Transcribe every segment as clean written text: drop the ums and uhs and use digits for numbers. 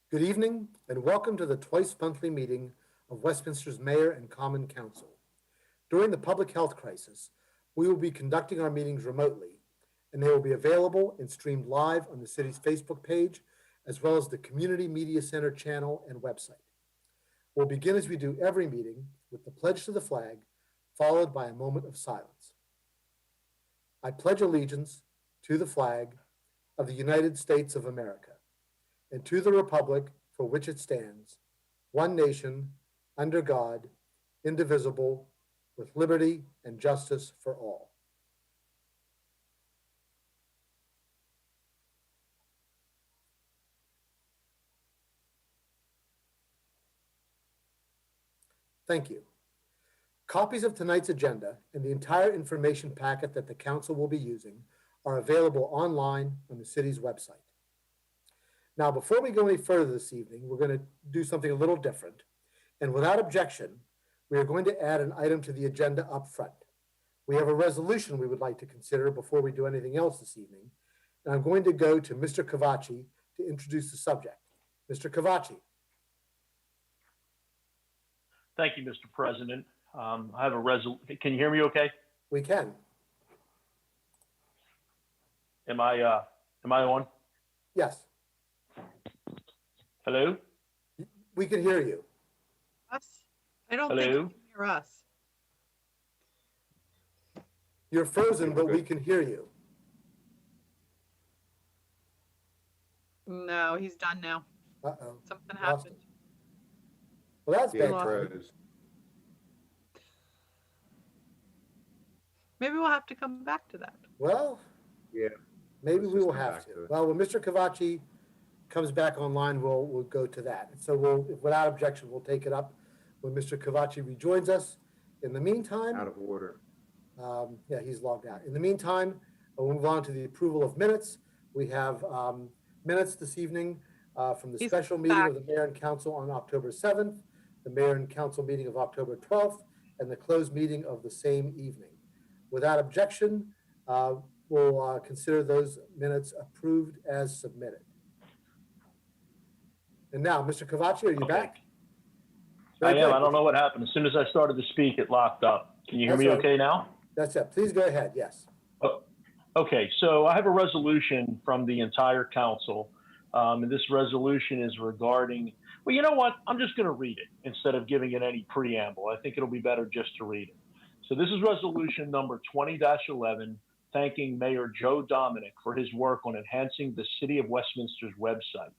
Good evening and welcome to the twice-monthly meeting of Westminster's Mayor and Common Council. During the public health crisis, we will be conducting our meetings remotely, and they will be available and streamed live on the city's Facebook page, as well as the Community Media Center channel and website. We'll begin as we do every meeting with the pledge to the flag, followed by a moment of silence. I pledge allegiance to the flag of the United States of America and to the republic for which it stands, one nation, under God, indivisible, with liberty and justice for all. Thank you. Copies of tonight's agenda and the entire information packet that the council will be using are available online on the city's website. Now, before we go any further this evening, we're going to do something a little different. And without objection, we are going to add an item to the agenda up front. We have a resolution we would like to consider before we do anything else this evening. And I'm going to go to Mr. Cavacci to introduce the subject. Mr. Cavacci. Thank you, Mr. President. I have a resolution. Can you hear me okay? We can. Am I on? Yes. Hello? We can hear you. Us? I don't Hello? think you can hear us. You're frozen, but we can hear you. No, he's done now. Uh-oh. Something Lost happened. him. Well, that's Yeah, bad. froze. Maybe we'll have to come back to that. Well, Yeah. maybe Let's we just will come have back to. to it. Well, when Mr. Cavacci comes back online, we'll go to that. So without objection, we'll take it up when Mr. Cavacci rejoins us. In the meantime, Out of order. yeah, he's logged out. In the meantime, we'll move on to the approval of minutes. We have minutes this evening from the He's special meeting back. of the Mayor and Council on October 7th, the Mayor and Council meeting of October 12th, and the closed meeting of the same evening. Without objection, we'll consider those minutes approved as submitted. And now, Mr. Cavacci, are you Okay. back? I Very am. good. I don't know what happened. As soon as I started to speak, it locked up. Can you hear That's me right. okay now? That's it. Please go ahead. Yes. Okay, so I have a resolution from the entire council. And this resolution is regarding, well, you know what? I'm just going to read it instead of giving it any preamble. I think it'll be better just to read it. So this is resolution number 20-11, thanking Mayor Joe Dominic for his work on enhancing the City of Westminster's website.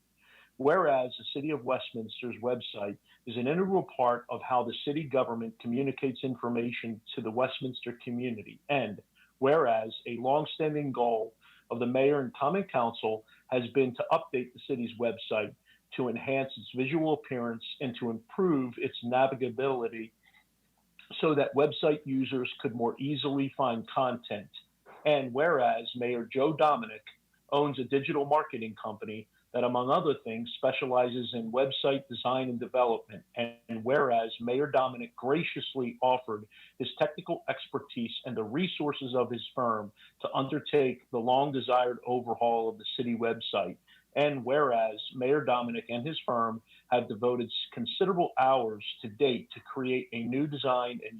Whereas the City of Westminster's website is an integral part of how the city government communicates information to the Westminster community. And whereas a longstanding goal of the Mayor and Common Council has been to update the city's website to enhance its visual appearance and to improve its navigability so that website users could more easily find content. And whereas Mayor Joe Dominic owns a digital marketing company that, among other things, specializes in website design and development. And whereas Mayor Dominic graciously offered his technical expertise and the resources of his firm to undertake the long-desired overhaul of the city website. And whereas Mayor Dominic and his firm have devoted considerable hours to date to create a new design and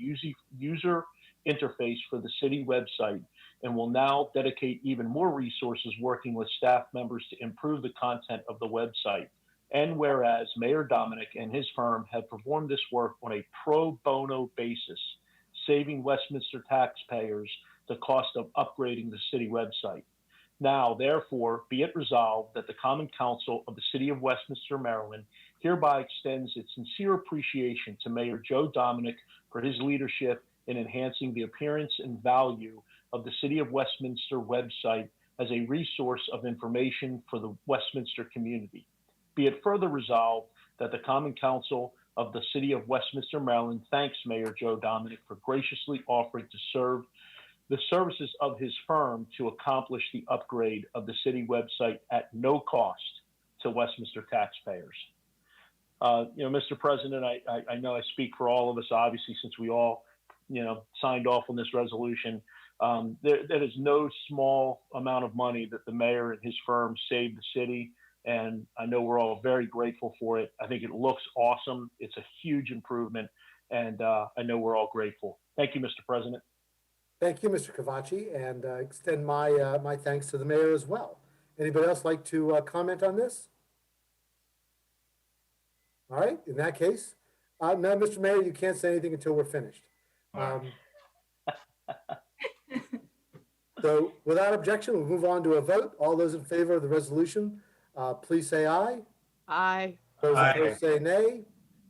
user interface for the city website, and will now dedicate even more resources working with staff members to improve the content of the website. And whereas Mayor Dominic and his firm have performed this work on a pro bono basis, saving Westminster taxpayers the cost of upgrading the city website. Now, therefore, be it resolved that the Common Council of the City of Westminster, Maryland, hereby extends its sincere appreciation to Mayor Joe Dominic for his leadership in enhancing the appearance and value of the City of Westminster website as a resource of information for the Westminster community. Be it further resolved that the Common Council of the City of Westminster, Maryland thanks Mayor Joe Dominic for graciously offering to serve the services of his firm to accomplish the upgrade of the city website at no cost to Westminster taxpayers. Mr. President, I know I speak for all of us, obviously, since we all, signed off on this resolution. There is no small amount of money that the mayor and his firm saved the city. and I know we're all very grateful for it. I think it looks awesome. It's a huge improvement, and I know we're all grateful. Thank you, Mr. President. Thank you, Mr. Cavacci, and extend my my thanks to the mayor as well. Anybody else like to comment on this? All right, in that case, no, Mr. Mayor, you can't say anything until we're finished. So without objection, we'll move on to a vote. All those in favor of the resolution, please say aye. Aye. Those Aye. opposed say nay.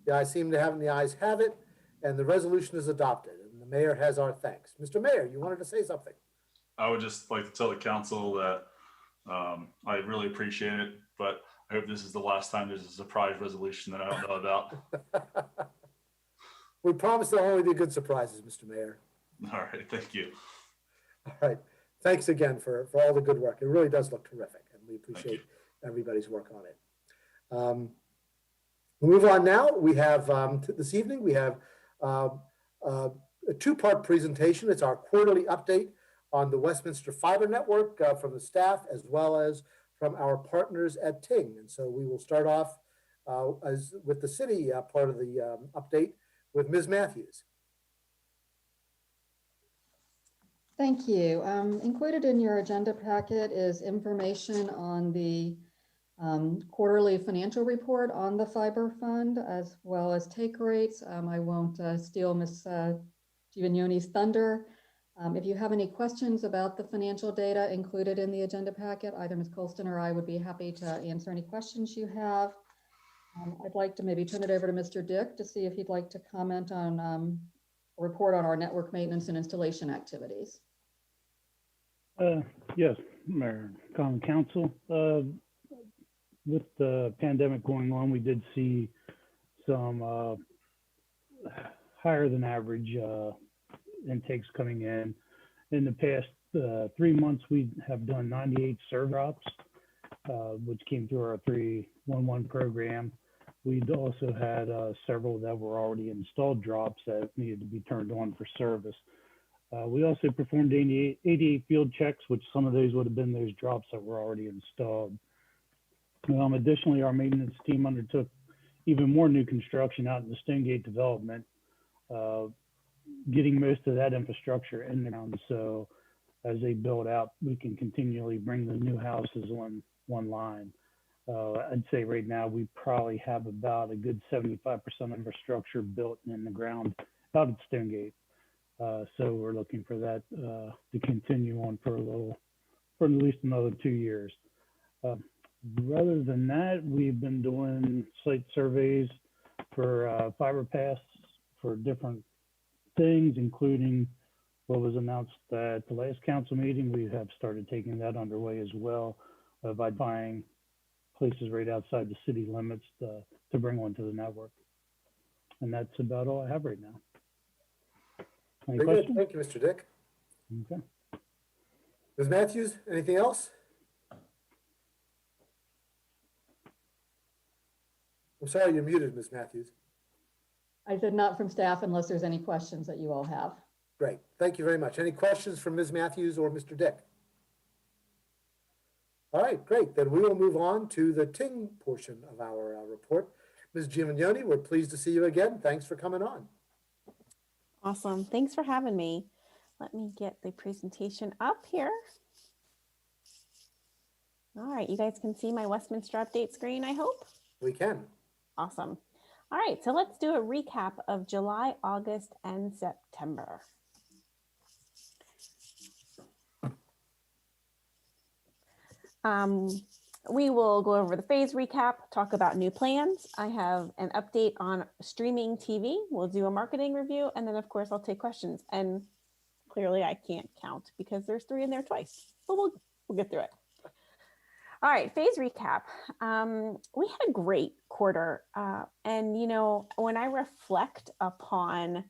The ayes seem to have it, and the ayes have it, and the resolution is adopted. And the mayor has our thanks. Mr. Mayor, you wanted to say something? I would just like to tell the council that I really appreciate it, but I hope this is the last time there's a surprise resolution that I don't know about. We promise there'll only be good surprises, Mr. Mayor. All right, thank you. All right. Thanks again for all the good work. It really does look terrific, and we appreciate everybody's work on it. We'll move on now. We have, this evening, we have a two-part presentation. It's our quarterly update on the Westminster Fiber Network from the staff, as well as from our partners at Ting. And so we will start off with the city part of the update with Ms. Matthews. Thank you. Included in your agenda packet is information on the quarterly financial report on the fiber fund, as well as take rates. I won't steal Ms. Giovannioni's thunder. If you have any questions about the financial data included in the agenda packet, either Ms. Colston or I would be happy to answer any questions you have. I'd like to maybe turn it over to Mr. Dick to see if he'd like to comment on a report on our network maintenance and installation activities. Yes, Mayor, Common Council. With the pandemic going on, we did see some higher than average intakes coming in. In the past 3 months, we have done 98 server drops, which came through our 311 program. We'd also had several that were already installed drops that needed to be turned on for service. We also performed 88 field checks, which some of those would have been those drops that were already installed. Additionally, our maintenance team undertook even more new construction out in the Stonegate development, getting most of that infrastructure in the ground. So as they build out, we can continually bring the new houses on one line. I'd say right now we probably have about a good 75% infrastructure built in the ground out at Stonegate. So we're looking for that to continue on for at least another 2 years. Rather than that, we've been doing site surveys for fiber paths for different things, including what was announced at the last council meeting. We have started taking that underway as well by buying places right outside the city limits to bring onto the network. And that's about all I have right now. Any Very good. questions? Thank you, Mr. Dick. Okay. Ms. Matthews, anything else? I'm sorry, you're muted, Ms. Matthews. I said not from staff unless there's any questions that you all have. Great. Thank you very much. Any questions from Ms. Matthews or Mr. Dick? All right, great. Then we will move on to the Ting portion of our report. Ms. Giovannioni, we're pleased to see you again. Thanks for coming on. Awesome. Thanks for having me. Let me get the presentation up here. All right, you guys can see my Westminster update screen, I hope. We can. Awesome. All right, so let's do a recap of July, August, and September. We will go over the phase recap, talk about new plans. I have an update on streaming TV. We'll do a marketing review, and then of course I'll take questions. And clearly I can't count because there's 3 in there twice, but we'll get through it. All right, phase recap. We had a great quarter. And you know, when I reflect upon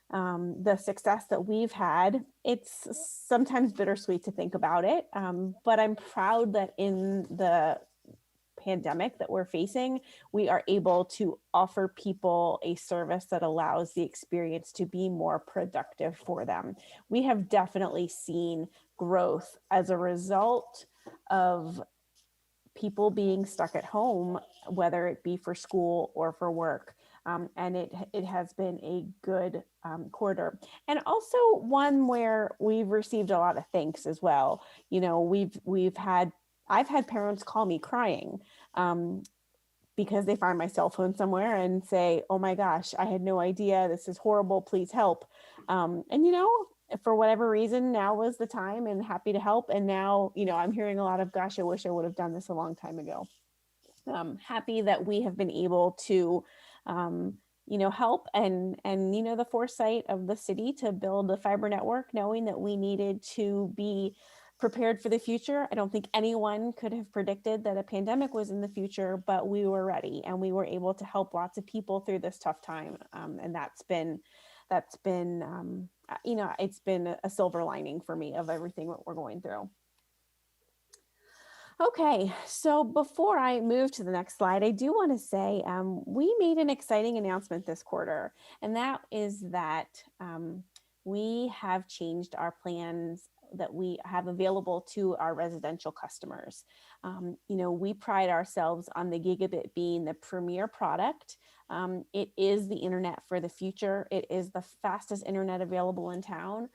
the success that we've had, it's sometimes bittersweet to think about it. But I'm proud that in the pandemic that we're facing, we are able to offer people a service that allows the experience to be more productive for them. We have definitely seen growth as a result of people being stuck at home, whether it be for school or for work. And it has been a good quarter, and also one where we've received a lot of thanks as well. You know, I've had parents call me crying because they find my cell phone somewhere and say, "Oh my gosh, I had no idea. This is horrible. Please help." And you know, for whatever reason, now was the time, and happy to help. And now, you know, I'm hearing a lot of, "Gosh, I wish I would have done this a long time ago." Happy that we have been able to, you know, help and you know, the foresight of the city to build a fiber network, knowing that we needed to be prepared for the future. I don't think anyone could have predicted that a pandemic was in the future, but we were ready and we were able to help lots of people through this tough time. And that's been, you know, it's been a silver lining for me of everything that we're going through. Okay, so before I move to the next slide, I do want to say we made an exciting announcement this quarter, and that is that we have changed our plans that we have available to our residential customers. You know, we pride ourselves on the gigabit being the premier product. It is the internet for the future. It is the fastest internet available in town,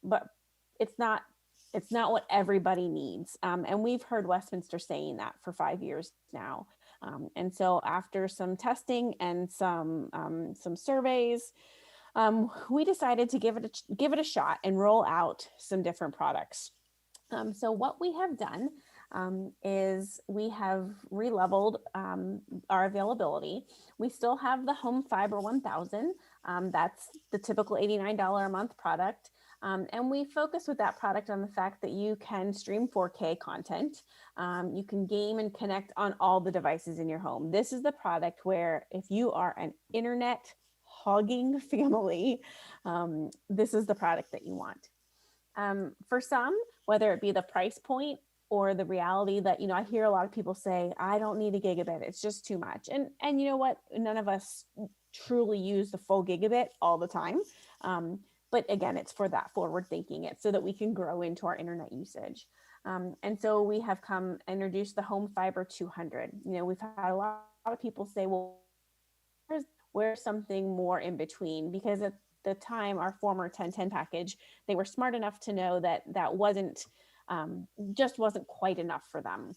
but it's not what everybody needs. And we've heard Westminster saying that for 5 years now. And so after some testing and some surveys, we decided to give it a shot and roll out some different products. So what we have done is we have re-leveled our availability. We still have the Home Fiber 1000. That's the typical $89 a month product. And we focus with that product on the fact that you can stream 4K content. You can game and connect on all the devices in your home. This is the product where if you are an internet hogging family, this is the product that you want. For some, whether it be the price point or the reality that, you know, I hear a lot of people say, "I don't need a gigabit, it's just too much." And you know what? None of us truly use the full gigabit all the time. But again, it's for that forward thinking, it's so that we can grow into our internet usage. And so we have introduced the Home Fiber 200. You know, we've had a lot of people say, "Well, where's something more in between?" Because at the time, our former 1010 package, they were smart enough to know that that wasn't quite enough for them.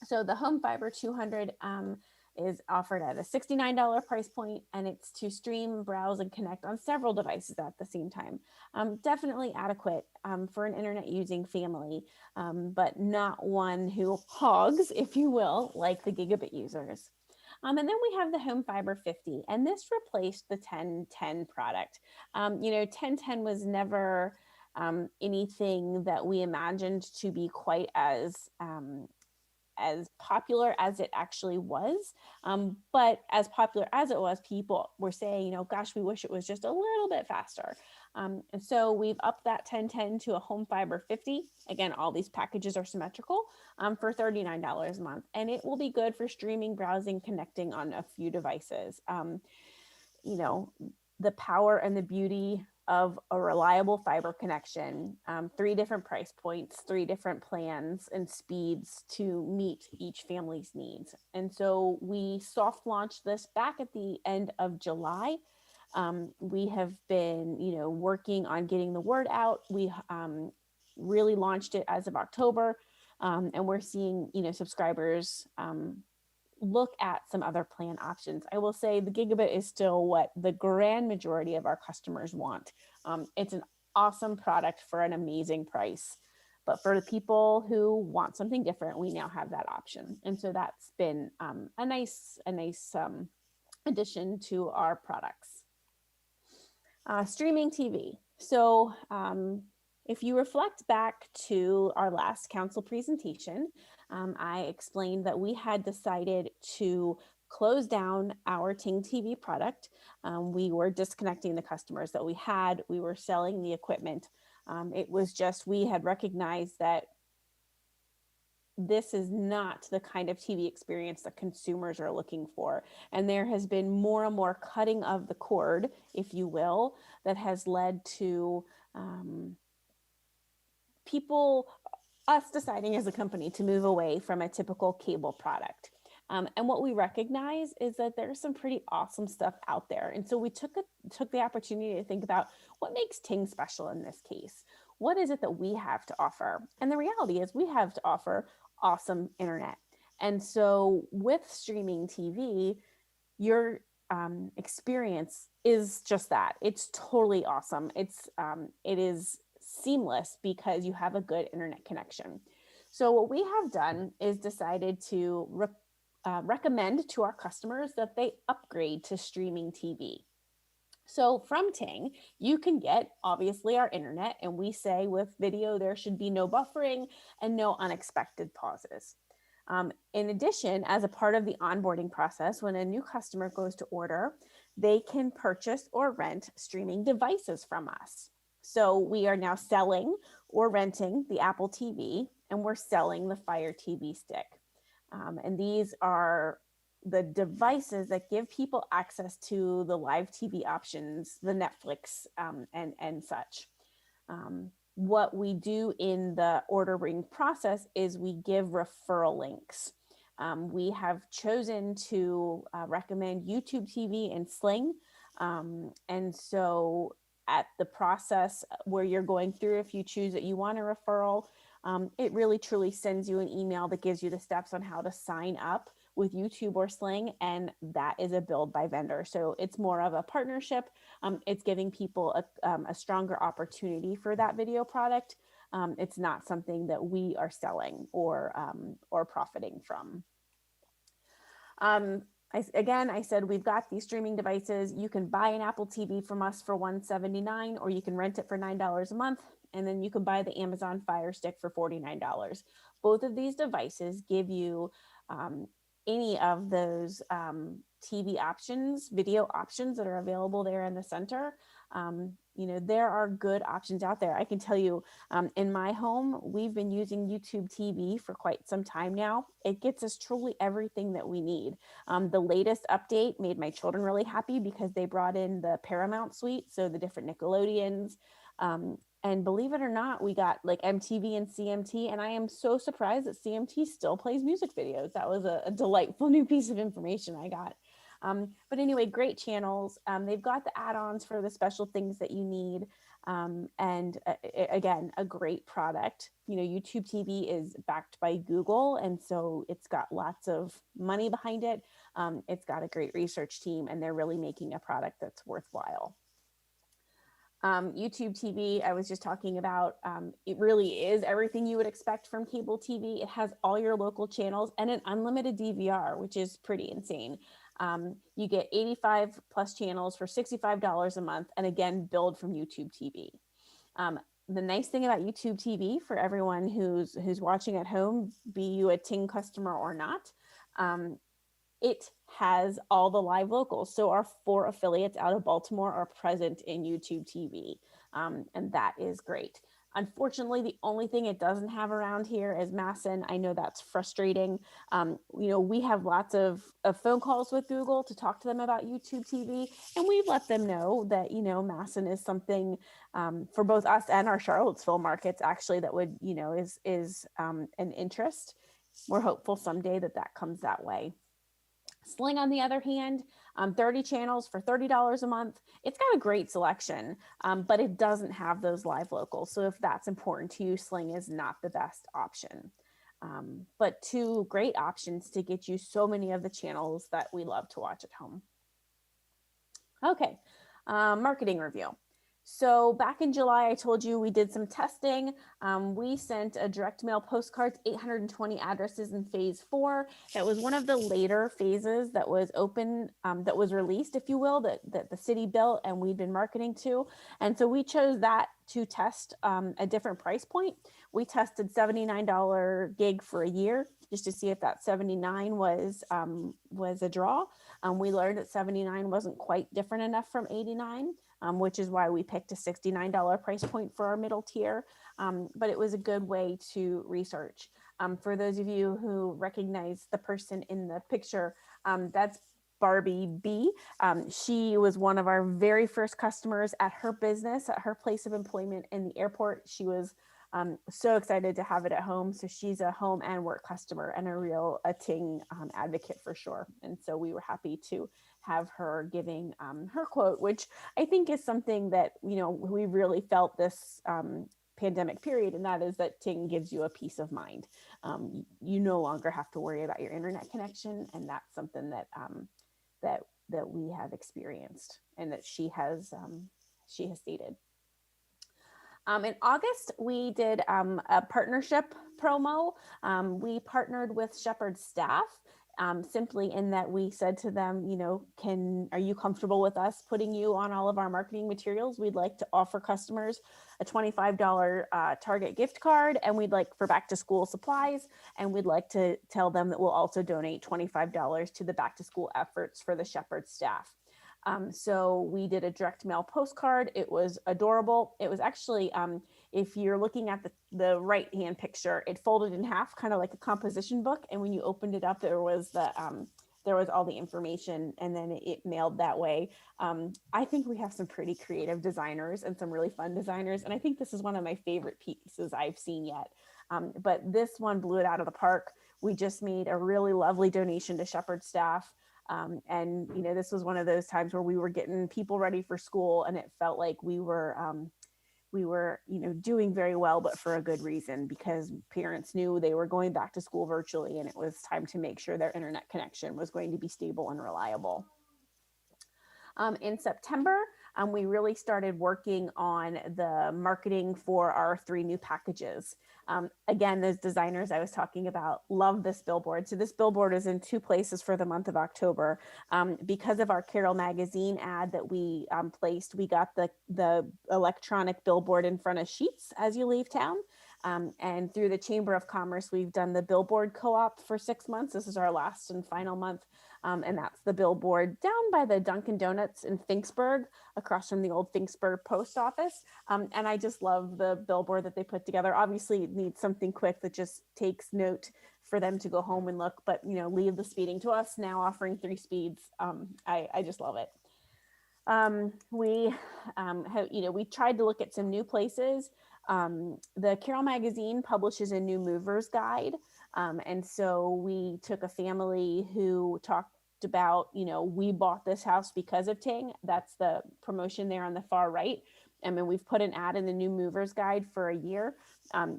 So the Home Fiber 200 is offered at a $69 price point, and it's to stream, browse, and connect on several devices at the same time. Definitely adequate for an internet using family, but not one who hogs, if you will, like the gigabit users. And then we have the Home Fiber 50, and this replaced the 1010 product. You know, 1010 was never anything that we imagined to be quite as popular as it actually was. But as popular as it was, people were saying, you know, "Gosh, we wish it was just a little bit faster." And so we've upped that 1010 to a Home Fiber 50. Again, all these packages are symmetrical for $39 a month. And it will be good for streaming, browsing, connecting on a few devices. You know, the power and the beauty of a reliable fiber connection, 3 different price points, 3 different plans and speeds to meet each family's needs. And so we soft launched this back at the end of July. We have been, you know, working on getting the word out. We really launched it as of October, and we're seeing, you know, subscribers look at some other plan options. I will say the gigabit is still what the grand majority of our customers want. It's an awesome product for an amazing price, but for the people who want something different, we now have that option. And so that's been a nice addition to our products. Streaming TV. So if you reflect back to our last council presentation, I explained that we had decided to close down our Ting TV product. We were disconnecting the customers that we had. We were selling the equipment. It was just, we had recognized that this is not the kind of TV experience that consumers are looking for. And there has been more and more cutting of the cord, if you will, that has led to people us deciding as a company to move away from a typical cable product. And what we recognize is that there's some pretty awesome stuff out there. And so we took the opportunity to think about what makes Ting special in this case. What is it that we have to offer? And the reality is we have to offer awesome internet. And so with streaming TV, your experience is just that. It's totally awesome. It is seamless because you have a good internet connection. So what we have done is decided to recommend to our customers that they upgrade to streaming TV. So from Ting, you can get obviously our internet, and we say with video, there should be no buffering and no unexpected pauses. In addition, as a part of the onboarding process, when a new customer goes to order, they can purchase or rent streaming devices from us. So we are now selling or renting the Apple TV, and we're selling the Fire TV stick. And these are the devices that give people access to the live TV options, the Netflix and such. What we do in the ordering process is we give referral links. We have chosen to recommend YouTube TV and Sling. And so at the process where you're going through, if you choose that you want a referral, it really truly sends you an email that gives you the steps on how to sign up with YouTube or Sling, and that is a build by vendor. So it's more of a partnership. It's giving people a stronger opportunity for that video product. It's not something that we are selling or profiting from. I said we've got these streaming devices. You can buy an Apple TV from us for $179, or you can rent it for $9 a month, and then you can buy the Amazon Fire Stick for $49. Both of these devices give you any of those TV options, video options that are available there in the center. There are good options out there. I can tell you, in my home, we've been using YouTube TV for quite some time now. It gets us truly everything that we need. The latest update made my children really happy because they brought in the Paramount suite, so the different Nickelodeons. And believe it or not, we got like MTV and CMT, and I am so surprised that CMT still plays music videos. That was a delightful new piece of information I got. But anyway, great channels. They've got the add-ons for the special things that you need. Again, a great product. YouTube TV is backed by Google, and so it's got lots of money behind it. It's got a great research team, and they're really making a product that's worthwhile. YouTube TV, I was just talking about, it really is everything you would expect from cable TV. It has all your local channels and an unlimited DVR, which is pretty insane. You get 85 plus channels for $65 a month, and again, billed from YouTube TV. The nice thing about YouTube TV for everyone who's watching at home, be you a Ting customer or not, it has all the live locals. So our 4 affiliates out of Baltimore are present in YouTube TV, and that is great. Unfortunately, the only thing it doesn't have around here is Masson. I know that's frustrating. We have lots of phone calls with Google to talk to them about YouTube TV, and we've let them know that, Masson is something for both us and our Charlottesville markets, actually, that would, is an interest. We're hopeful someday that comes that way. Sling, on the other hand, 30 channels for $30 a month. It's got a great selection, but it doesn't have those live locals. So if that's important to you, Sling is not the best option. But 2 great options to get you so many of the channels that we love to watch at home. Okay, marketing review. So back in July, I told you we did some testing. We sent a direct mail postcard to 820 addresses in phase 4. That was one of the later phases that was open, that was released, if you will, that the city built and we'd been marketing to. And so we chose that to test a different price point. We tested $79 gig for a year just to see if that 79 was a draw. We learned that 79 wasn't quite different enough from 89. Which is why we picked a $69 price point for our middle tier. But it was a good way to research. For those of you who recognize the person in the picture, that's Barbie B. She was one of our very first customers at her business, at her place of employment in the airport. She was So excited to have it at home. So she's a home and work customer and a Ting advocate for sure. And so we were happy to have her giving her quote, which I think is something that, we really felt this pandemic period, and that is that Ting gives you a peace of mind. You no longer have to worry about your internet connection, and that's something that that we have experienced and that she has stated. In August, we did a partnership promo. We partnered with Shepherd staff, simply in that we said to them, are you comfortable with us putting you on all of our marketing materials? We'd like to offer customers a $25 Target gift card, and we'd like for back to school supplies, and we'd like to tell them that we'll also donate $25 to the back to school efforts for the Shepherd staff. So we did a direct mail postcard. It was adorable. It was actually, if you're looking at the right-hand picture, it folded in half, kind of like a composition book. And when you opened it up, there was all the information, and then it mailed that way. I think we have some pretty creative designers and some really fun designers. And I think this is one of my favorite pieces I've seen yet. But this one blew it out of the park. We just made a really lovely donation to Shepherd staff. And this was one of those times where we were getting people ready for school, and it felt like we were doing very well, but for a good reason, because parents knew they were going back to school virtually, and it was time to make sure their internet connection was going to be stable and reliable. In September, we really started working on the marketing for our 3 new packages. Again, those designers I was talking about love this billboard. So this billboard is in 2 places for the month of October. Because of our Carroll magazine ad that we placed, we got the electronic billboard in front of Sheets as you leave town. And through the Chamber of Commerce, we've done the billboard co-op for 6 months. This is our last and final month. And that's the billboard down by the Dunkin' Donuts in Finksburg, across from the old Finksburg post office. And I just love the billboard that they put together. Obviously, it needs something quick that just takes note for them to go home and look, but leave the speeding to us, now offering 3 speeds. I just love it. We tried to look at some new places. The Carroll magazine publishes a new movers guide. And so we took a family who talked about, we bought this house because of Ting. That's the promotion there on the far right. And then we've put an ad in the new movers guide for a year.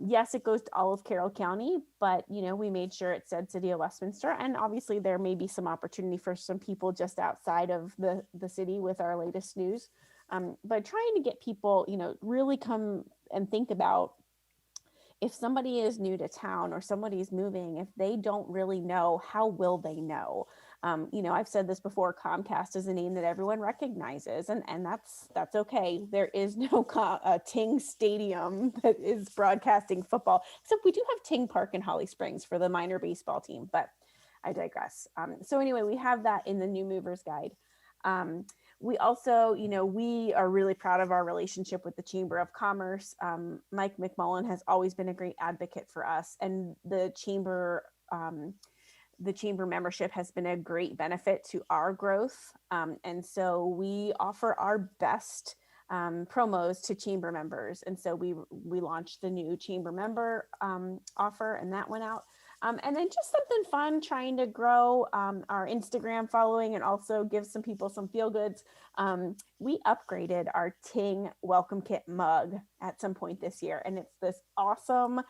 Yes, it goes to all of Carroll County, but we made sure it said City of Westminster. And obviously there may be some opportunity for some people just outside of the city with our latest news. But trying to get people, really come and think about, if somebody is new to town or somebody's moving, if they don't really know, how will they know? I've said this before, Comcast is a name that everyone recognizes, and that's okay. There is no Ting Stadium that is broadcasting football, except we do have Ting Park in Holly Springs for the minor baseball team, but I digress. So anyway, we have that in the new movers guide. We also, we are really proud of our relationship with the Chamber of Commerce. Mike McMullen has always been a great advocate for us, and the Chamber membership has been a great benefit to our growth. And so we offer our best promos to Chamber members. And so we launched the new Chamber member offer, and that went out. And then just something fun, trying to grow our Instagram following and also give some people some feel goods. We upgraded our Ting welcome kit mug at some point this year. And it's this awesome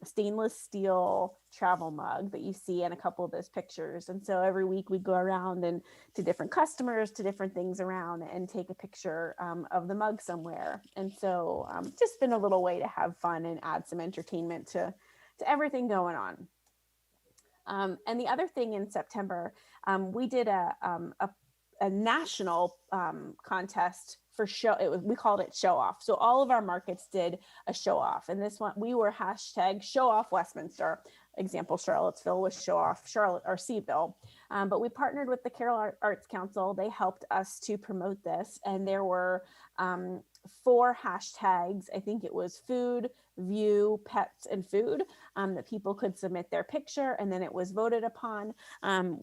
stainless steel travel mug that you see in a couple of those pictures. And so every week we go around and to different customers, to different things around, and take a picture of the mug somewhere. And so just been a little way to have fun and add some entertainment to everything going on. And the other thing in September, we did a national contest for we called it Show Off. So all of our markets did a show off. And this one, we were hashtag Show Off Westminster. Example, Charlottesville was Show Off Charlotte or Seaville. But we partnered with the Carroll Arts Council. They helped us to promote this. And there were 4 hashtags. I think it was food, view, pets, and food, that people could submit their picture, and then it was voted upon.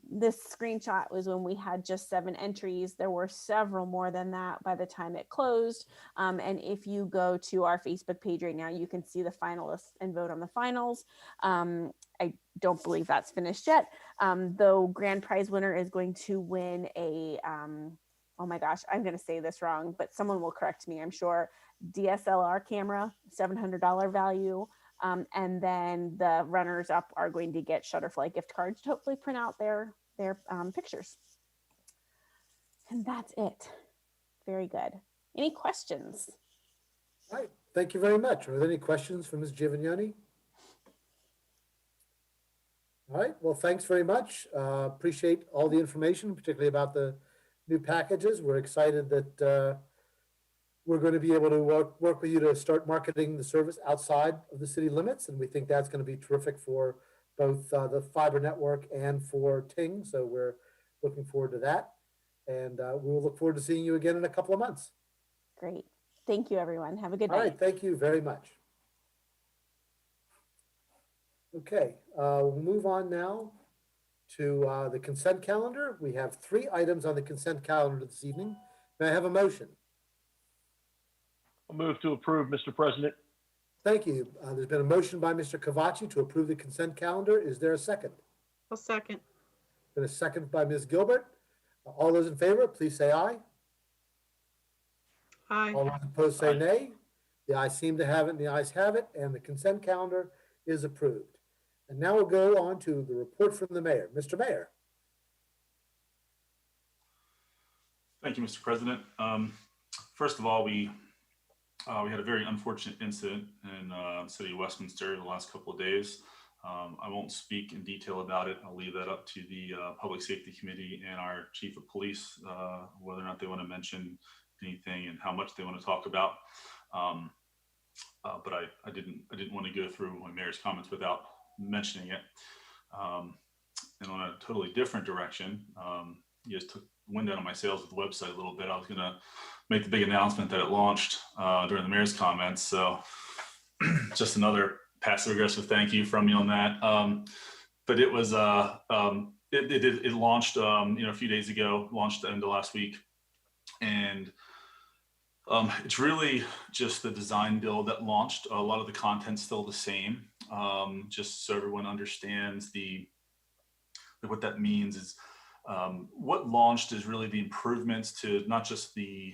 This screenshot was when we had just 7 entries. There were several more than that by the time it closed. And if you go to our Facebook page right now, you can see the finalists and vote on the finals. I don't believe that's finished yet. Though grand prize winner is going to win a, oh my gosh, I'm going to say this wrong, but someone will correct me, I'm sure. DSLR camera, $700 value. And then the runners up are going to get Shutterfly gift cards to hopefully print out their pictures. And that's it. Very good. Any questions? All right, thank you very much. Are there any questions for Ms. Giovanni? All right, well, thanks very much. Appreciate all the information, particularly about the new packages. We're excited that we're going to be able to work with you to start marketing the service outside of the city limits. And we think that's going to be terrific for both the fiber network and for Ting. So we're looking forward to that. And we will look forward to seeing you again in a couple of months. Great. Thank you, everyone. Have a good night. All right, thank you very much. Okay, we'll move on now to the consent calendar. We have 3 items on the consent calendar this evening. May I have a motion? I'll move to approve, Mr. President. Thank you. There's been a motion by Mr. Cavacci to approve the consent calendar. Is there a second? I'll second. Been a second by Ms. Gilbert. All those in favor, please say aye. Aye. All those opposed say Aye. nay. The ayes seem to have it, and the ayes have it, and the consent calendar is approved. And now we'll go on to the report from the mayor. Mr. Mayor. Thank you, Mr. President. First of all, we had a very unfortunate incident in the city of Westminster the last couple of days. I won't speak in detail about it. I'll leave that up to the Public Safety Committee and our Chief of Police, whether or not they want to mention anything and how much they want to talk about. But I didn't want to go through my mayor's comments without mentioning it. And on a totally different direction, you just took wind out of my sails with the website a little bit. I was going to make the big announcement that it launched during the mayor's comments. So just another passive aggressive thank you from me on that. But it was it launched a few days ago, launched the end of last week, and it's really just the design build that launched. A lot of the content's still the same, just so everyone understands what that means is what launched is really the improvements to not just the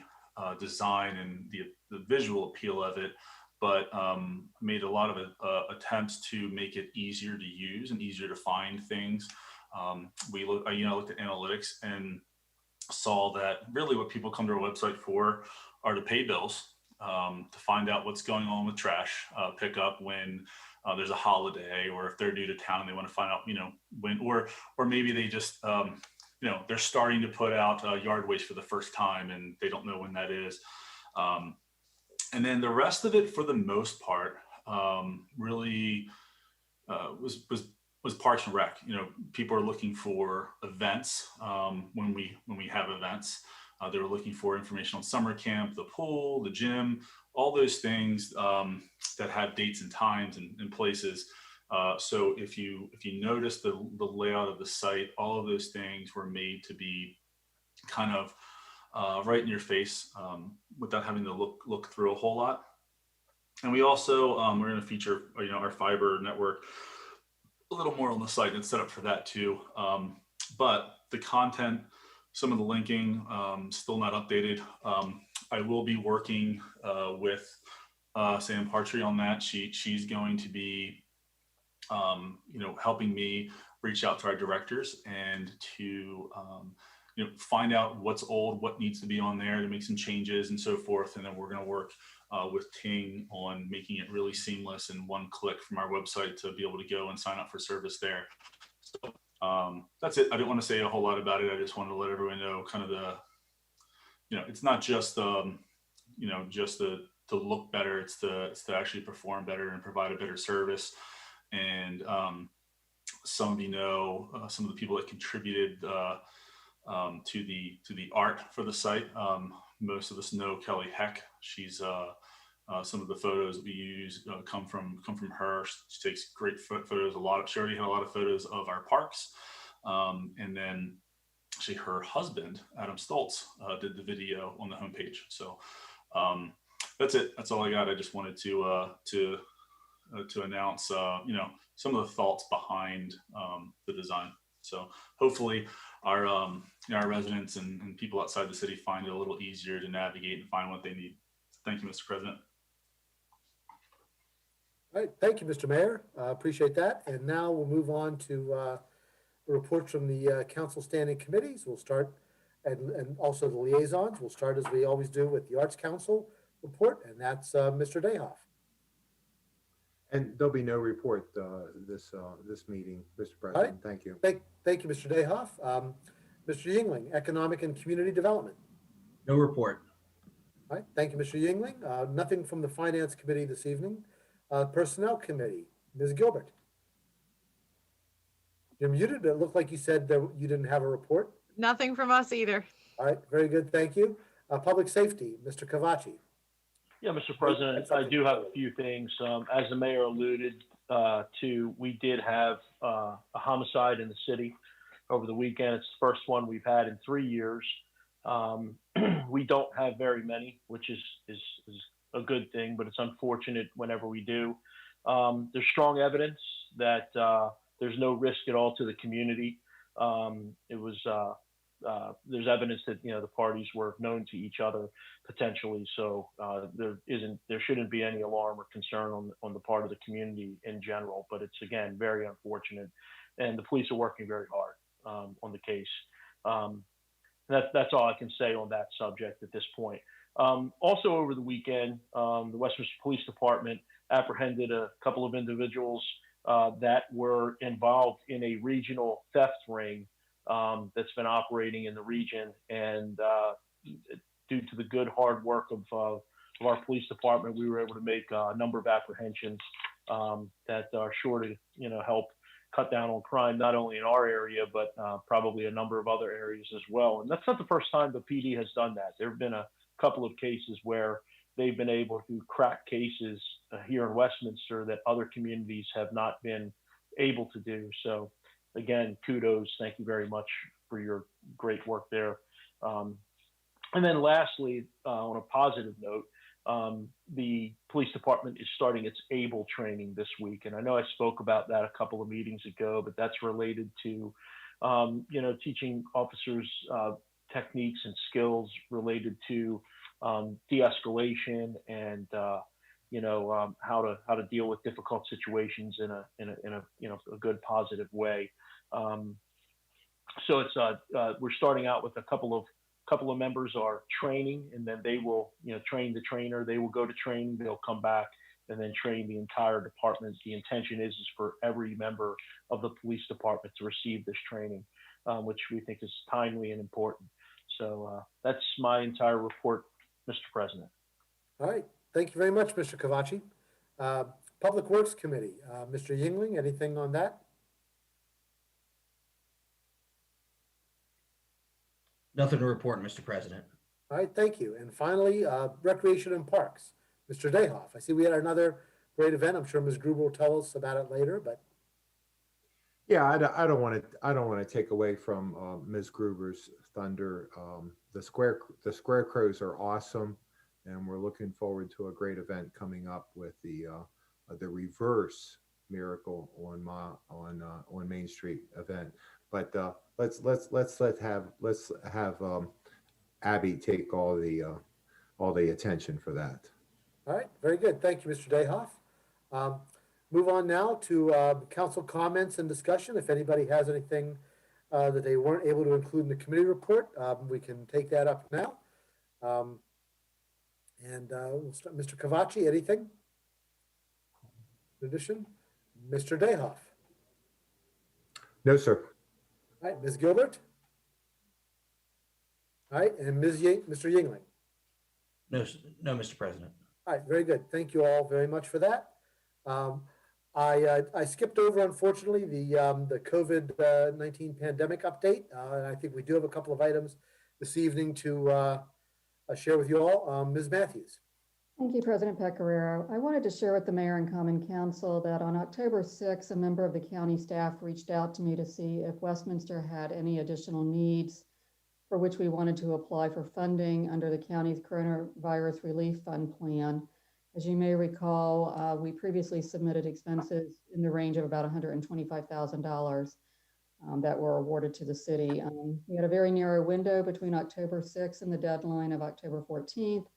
design and the visual appeal of it, but made a lot of attempts to make it easier to use and easier to find things. I looked at analytics and saw that really what people come to our website for are to pay bills, to find out what's going on with trash pickup when there's a holiday, or if they're new to town, they want to find out, when, or maybe they just, they're starting to put out yard waste for the first time and they don't know when that is. And then the rest of it, for the most part, really was Parks and Rec. People are looking for events when we have events. They were looking for information on summer camp, the pool, the gym, all those things that have dates and times and places. So if you notice the layout of the site, all of those things were made to be kind of right in your face without having to look through a whole lot. And we also we're going to feature our fiber network a little more on the site and set up for that too. But the content, some of the linking, still not updated. I will be working with Sam Partry on that. She's going to be helping me reach out to our directors and to find out what's old, what needs to be on there, to make some changes and so forth. And then we're going to work with Ting on making it really seamless and one click from our website to be able to go and sign up for service there. So that's it. I didn't want to say a whole lot about it. I just wanted to let everyone know kind of it's not just just to look better. It's to actually perform better and provide a better service. And some of some of the people that contributed to the art for the site. most of us know Kelly Heck. She's some of the photos we use come from her. She takes great photos. She already had a lot of photos of our parks, and then her husband Adam Stoltz did the video on the homepage. So that's it. That's all I got. I just wanted to announce some of the thoughts behind the design. So hopefully our residents and people outside the city find it a little easier to navigate and find what they need. Thank you, Mr. President. All right, thank you, Mr. Mayor. Appreciate that. And now we'll move on to the reports from the council standing committees. We'll start, and also the liaisons. We'll start as we always do with the Arts Council report, and that's Mr. Dayhoff. And there'll be no report this meeting, Mr. President. Right. Thank you. Thank you, Mr. Dayhoff. Mr. Yingling, Economic and Community Development. No report. All right, thank you, Mr. Yingling. Nothing from the Finance Committee this evening. Personnel Committee, Ms. Gilbert. You're muted. It looked like you said that you didn't have a report. Nothing from us either. All right, very good, thank you. Public Safety, Mr. Cavacci. Yeah, Mr. President, I do have a few things. As the mayor alluded to, we did have a homicide in the city over the weekend. It's the first one we've had in 3 years. We don't have very many, which is a good thing, but it's unfortunate whenever we do. There's strong evidence that there's no risk at all to the community. There's evidence that the parties were known to each other potentially, so there shouldn't be any alarm or concern on the part of the community in general. But it's again very unfortunate, and the police are working very hard on the case. That's all I can say on that subject at this point. Also over the weekend, the Westminster Police Department apprehended a couple of individuals that were involved in a regional theft ring that's been operating in the region, and due to the good hard work of our police department, we were able to make a number of apprehensions that are sure to help cut down on crime, not only in our area, but probably a number of other areas as well. And that's not the first time the PD has done that. There have been a couple of cases where they've been able to crack cases here in Westminster that other communities have not been able to do. So again, kudos. Thank you very much for your great work there. And then lastly, on a positive note, the police department is starting its ABLE training this week. And I know I spoke about that a couple of meetings ago, but that's related to, teaching officers techniques and skills related to de-escalation and, how to deal with difficult situations in a good, positive way. So it's we're starting out with a couple of members are training, and then they will train the trainer. They will go to training, they'll come back and then train the entire department. The intention is for every member of the police department to receive this training, which we think is timely and important. So that's my entire report, Mr. President. All right, thank you very much, Mr. Cavacci. Public Works Committee, Mr. Yingling, anything on that? Nothing to report, Mr. President. All right, thank you. And finally, Recreation and Parks, Mr. Dayhoff. I see we had another great event. I'm sure Ms. Gruber will tell us about it later, but. Yeah, I don't want to take away from Ms. Gruber's thunder. The Scarecrows are awesome, and we're looking forward to a great event coming up with the reverse Miracle on Main Street event. But let's have Abby take all the attention for that. All right, very good. Thank you, Mr. Dayhoff. Move on now to council comments and discussion. If anybody has anything that they weren't able to include in the committee report, we can take that up now. We'll start. Mr. Cavacci, anything? In addition, Mr. Dayhoff. No, sir. All right, Ms. Gilbert. All right, and Mr. Yingling. No, Mr. President. All right, very good. Thank you all very much for that. I skipped over, unfortunately, the COVID-19 pandemic update. And I think we do have a couple of items this evening to share with you all. Ms. Matthews. Thank you, President Pecoraro. I wanted to share with the Mayor and Common Council that on October 6th, a member of the county staff reached out to me to see if Westminster had any additional needs for which we wanted to apply for funding under the county's Coronavirus Relief Fund plan. As you may recall, we previously submitted expenses in the range of about $125,000 that were awarded to the city. We had a very narrow window between October 6th and the deadline of October 14th.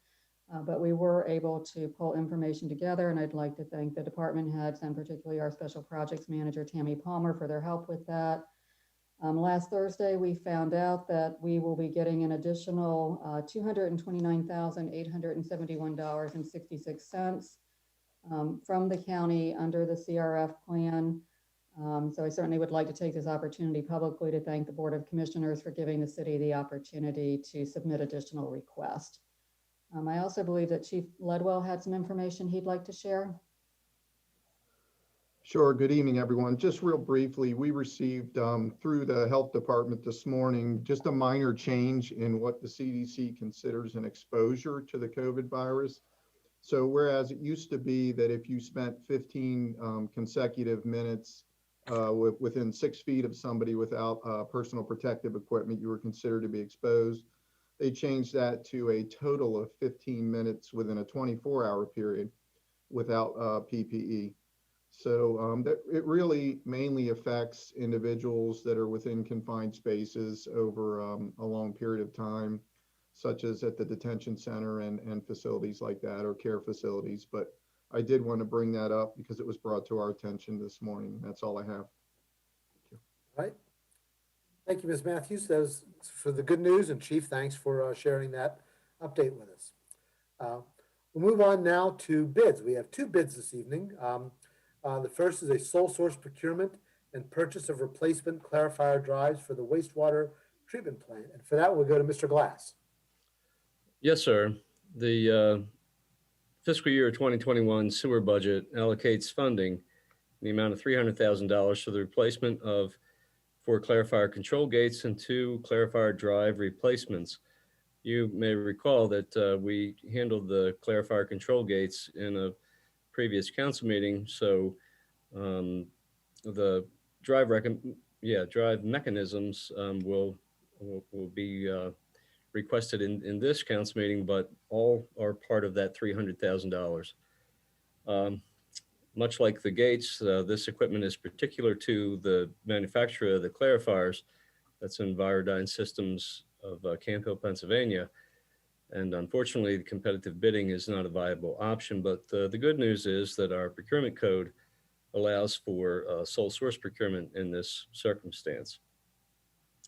But we were able to pull information together, and I'd like to thank the department heads and particularly our special projects manager, Tammy Palmer, for their help with that. Last Thursday, we found out that we will be getting an additional $229,871.66 from the county under the CRF plan. So I certainly would like to take this opportunity publicly to thank the Board of Commissioners for giving the city the opportunity to submit additional requests. I also believe that Chief Ledwell had some information he'd like to share. Sure. Good evening, everyone. Just real briefly, we received through the health department this morning just a minor change in what the CDC considers an exposure to the COVID virus. So whereas it used to be that if you spent 15 consecutive minutes within 6 feet of somebody without personal protective equipment, you were considered to be exposed. They changed that to a total of 15 minutes within a 24-hour period without PPE. So it really mainly affects individuals that are within confined spaces over a long period of time, such as at the detention center and facilities like that, or care facilities. But I did want to bring that up because it was brought to our attention this morning. That's all I have. Thank you. All right. Thank you, Ms. Matthews. That was for the good news, and Chief, thanks for sharing that update with us. We'll move on now to bids. We have 2 bids this evening. The first is a sole source procurement and purchase of replacement clarifier drives for the wastewater treatment plant. And for that, we'll go to Mr. Glass. Yes, sir. The fiscal year 2021 sewer budget allocates funding in the amount of $300,000 for the replacement of 4 clarifier control gates and 2 clarifier drive replacements. You may recall that we handled the clarifier control gates in a previous council meeting, so the drive mechanisms will be requested in this council meeting, but all are part of that $300,000. Much like the gates, this equipment is particular to the manufacturer of the clarifiers. That's Envirodyne Systems of Camp Hill, Pennsylvania. And unfortunately, the competitive bidding is not a viable option. But the good news is that our procurement code allows for sole source procurement in this circumstance.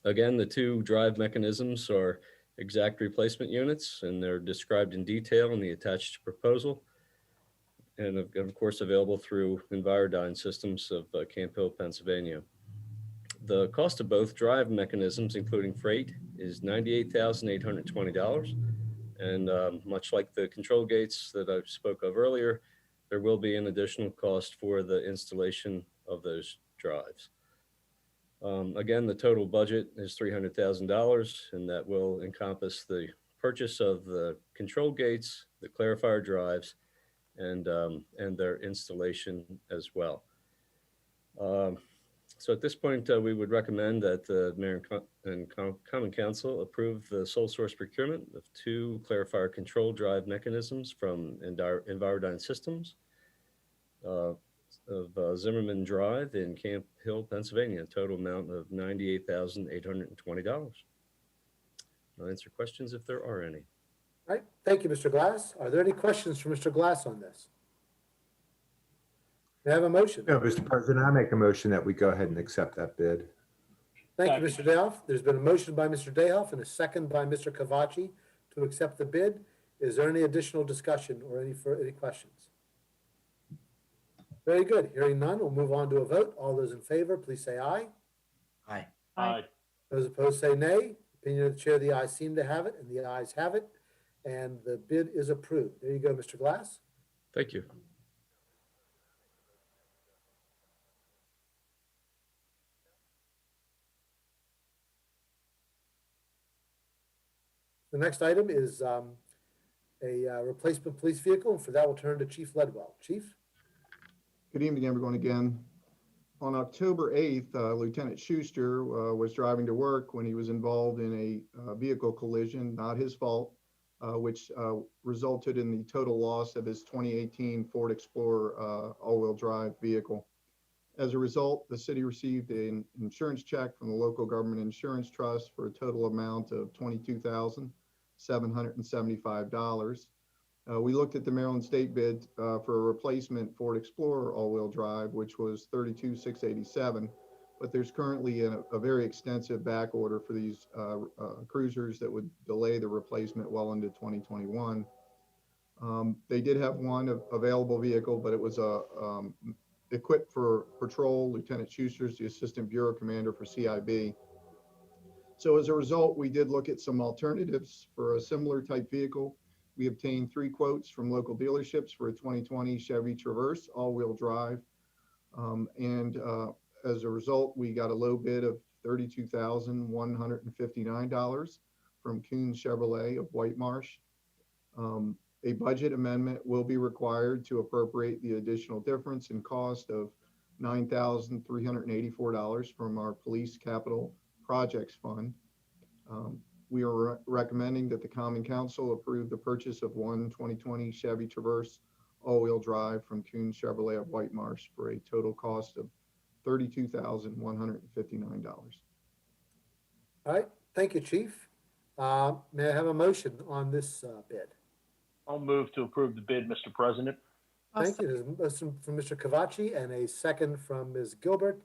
Again, the 2 drive mechanisms are exact replacement units, and they're described in detail in the attached proposal, and of course available through Envirodyne Systems of Camp Hill, Pennsylvania. The cost of both drive mechanisms, including freight, is $98,820. And much like the control gates that I spoke of earlier, there will be an additional cost for the installation of those drives. Again, the total budget is $300,000, and that will encompass the purchase of the control gates, the clarifier drives, and their installation as well. So at this point, we would recommend that the Mayor and Common Council approve the sole source procurement of 2 clarifier control drive mechanisms from Envirodyne Systems of Zimmerman Drive in Camp Hill, Pennsylvania, a total amount of $98,820. I'll answer questions if there are any. All right. Thank you, Mr. Glass. Are there any questions for Mr. Glass on this? May I have a motion? No, Mr. President, I make a motion that we go ahead and accept that bid. Thank you, Mr. Dahoff. There's been a motion by Mr. Dahoff and a second by Mr. Cavacci to accept the bid. Is there any additional discussion or any questions? Very good. Hearing none, we'll move on to a vote. All those in favor, please say aye. Aye. Aye. Those opposed say nay. Opinion of the chair, the ayes seem to have it, and the ayes have it. And the bid is approved. There you go, Mr. Glass. Thank you. The next item is a replacement police vehicle, and for that, we'll turn to Chief Ledwell. Chief? Good evening, everyone, again. On October 8th, Lieutenant Schuster was driving to work when he was involved in a vehicle collision, not his fault, which resulted in the total loss of his 2018 Ford Explorer all-wheel drive vehicle. As a result, the city received an insurance check from the local government insurance trust for a total amount of $22,775. We looked at the Maryland State bid for a replacement Ford Explorer all-wheel drive, which was $32,687. But there's currently a very extensive back order for these cruisers that would delay the replacement well into 2021. They did have one available vehicle, but it was equipped for patrol. Lieutenant Schuster's the Assistant Bureau Commander for CIB. So as a result, we did look at some alternatives for a similar type vehicle. We obtained 3 quotes from local dealerships for a 2020 Chevy Traverse all-wheel drive. As a result, we got a low bid of $32,159 from Coons Chevrolet of White Marsh. A budget amendment will be required to appropriate the additional difference in cost of $9,384 from our Police Capital Projects Fund. We are recommending that the Common Council approve the purchase of one 2020 Chevy Traverse all-wheel drive from Coons Chevrolet of White Marsh for a total cost of $32,159. All right, thank you, Chief. May I have a motion on this bid? I'll move to approve the bid, Mr. President. Thank you. There's a motion from Mr. Cavacci and a second from Ms. Gilbert.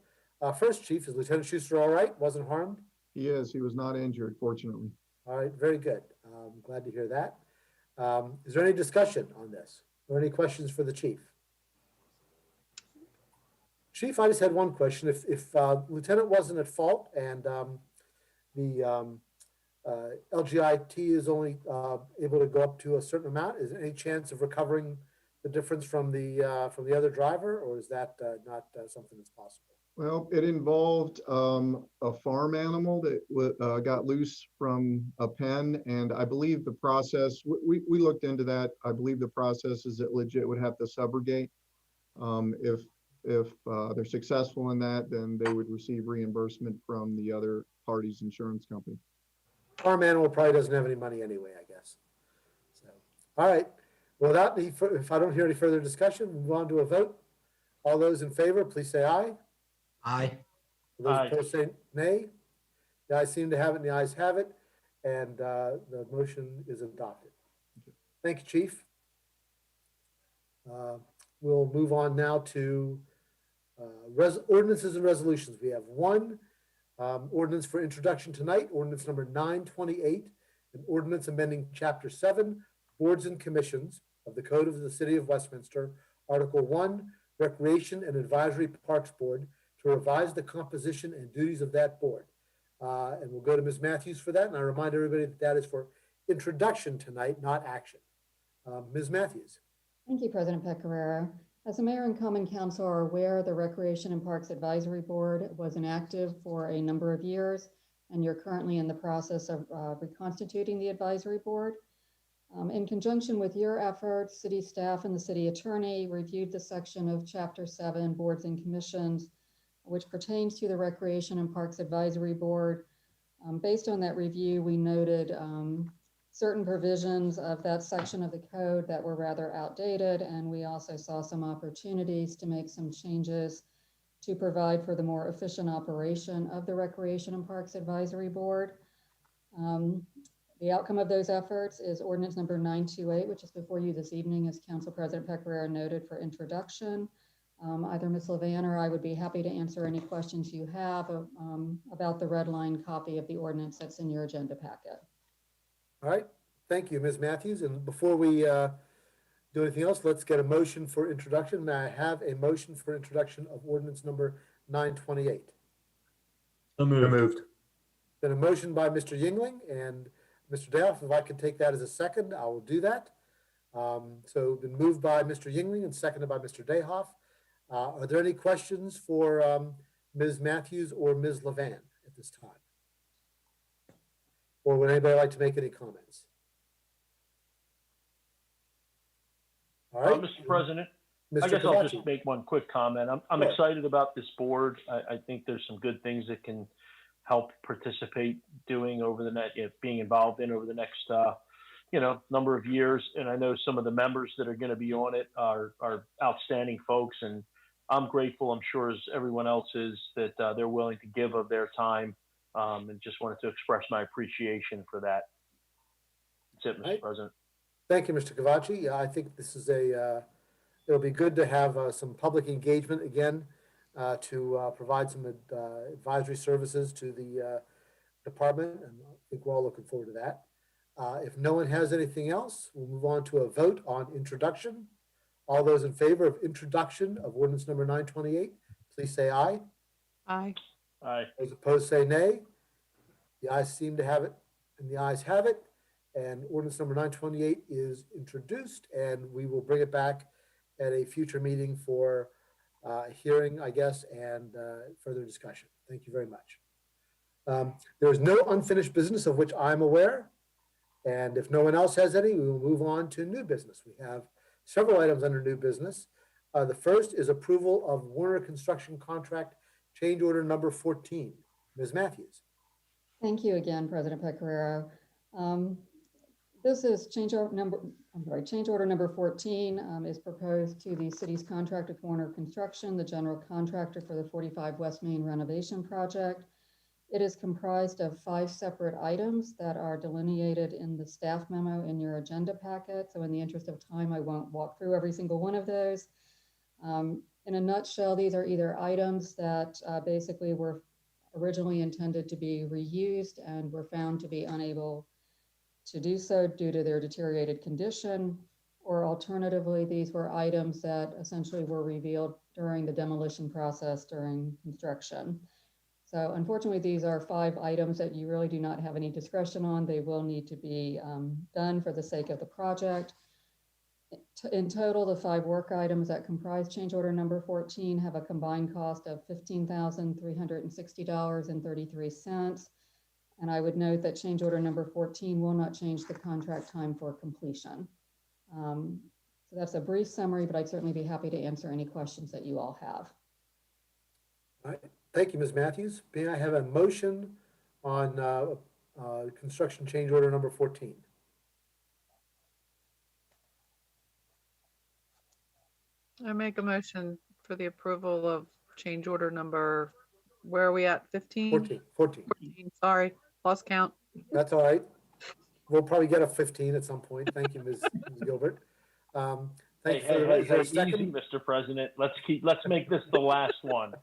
First, Chief, is Lieutenant Schuster all right? Wasn't harmed? He is. He was not injured, fortunately. All right, very good. Glad to hear that. Is there any discussion on this or any questions for the chief? Chief, I just had one question. If Lieutenant wasn't at fault and the LGIT is only able to go up to a certain amount, is there any chance of recovering the difference from the other driver, or is that not something that's possible? Well, it involved a farm animal that got loose from a pen, and I believe the process, we looked into that. I believe the process is that legit would have to subrogate. If they're successful in that, then they would receive reimbursement from the other party's insurance company. Farm animal probably doesn't have any money anyway, I guess. So, all right. Well, if I don't hear any further discussion, we'll move on to a vote. All those in favor, please say aye. Aye. Those opposed say nay. The ayes seem to have it, and the ayes have it, and the motion is adopted. Thank you, Chief. We'll move on now to ordinances and resolutions. We have one ordinance for introduction tonight, ordinance number 928, an ordinance amending Chapter 7, Boards and Commissions of the Code of the City of Westminster, Article 1, Recreation and Advisory Parks Board, to revise the composition and duties of that board. And we'll go to Ms. Matthews for that. And I remind everybody that that is for introduction tonight, not action. Ms. Matthews. Thank you, President Pecoraro. As the Mayor and Common Council are aware, the Recreation and Parks Advisory Board was inactive for a number of years, and you're currently in the process of reconstituting the advisory board. In conjunction with your efforts, city staff and the city attorney reviewed the section of Chapter 7, Boards and Commissions, which pertains to the Recreation and Parks Advisory Board. Based on that review, we noted certain provisions of that section of the code that were rather outdated, and we also saw some opportunities to make some changes to provide for the more efficient operation of the Recreation and Parks Advisory Board. The outcome of those efforts is ordinance number 928, which is before you this evening, as Council President Pecoraro noted, for introduction. Either Ms. Levan or I would be happy to answer any questions you have about the red line copy of the ordinance that's in your agenda packet. All right. Thank you, Ms. Matthews. And before we do anything else, let's get a motion for introduction. May I have a motion for introduction of ordinance number 928? So moved. Been a motion by Mr. Yingling and Mr. Dale. If I can take that as a second, I will do that. So been moved by Mr. Yingling and seconded by Mr. Dayhoff. Are there any questions for Ms. Matthews or Ms. Levan at this time? or would anybody like to make any comments? All right. Mr. President, I Mr. guess I'll Kavachi. just make one quick comment. I'm Sure. excited about this board. I think there's some good things that can help participate doing over the being involved in over the next, number of years. And I know some of the members that are going to be on it are outstanding folks. And I'm grateful, I'm sure as everyone else is, that they're willing to give of their time. And just wanted to express my appreciation for that. That's it, Mr. Right. President. Thank you, Mr. Kavachi. Yeah, I think this is it'll be good to have some public engagement again to provide some advisory services to the department, and I think we're all looking forward to that. If no one has anything else, we'll move on to a vote on introduction. All those in favor of introduction of ordinance number 928, please say aye. Aye. Aye. Those opposed say nay. The ayes seem to have it, and the ayes have it. And ordinance number 928 is introduced, and we will bring it back at a future meeting for hearing, I guess, and further discussion. Thank you very much. There is no unfinished business of which I'm aware. And if no one else has any, we will move on to new business. We have several items under new business. The first is approval of Warner Construction Contract Change Order number 14. Ms. Matthews. Thank you again, President Pecoraro. This is change order number 14 is proposed to the city's contract with Warner Construction, the general contractor for the 45 West Main renovation project. It is comprised of 5 separate items that are delineated in the staff memo in your agenda packet. So in the interest of time, I won't walk through every single one of those. In a nutshell, these are either items that basically were originally intended to be reused and were found to be unable to do so due to their deteriorated condition, or alternatively, these were items that essentially were revealed during the demolition process during construction. So unfortunately, these are 5 items that you really do not have any discretion on. They will need to be done for the sake of the project. In total, the 5 work items that comprise change order number 14 have a combined cost of $15,360.33. And I would note that change order number 14 will not change the contract time for completion. So that's a brief summary, but I'd certainly be happy to answer any questions that you all have. All right. Thank you, Ms. Matthews. May I have a motion on construction change order number 14? I make a motion for the approval of change order number, where are we at, 15? 14. 14, sorry, lost count. That's all right. We'll probably get a 15 at some point. Thank you, Ms. Gilbert. Thank you. Is there a Easy, second? Mr. President. Let's make this the last one.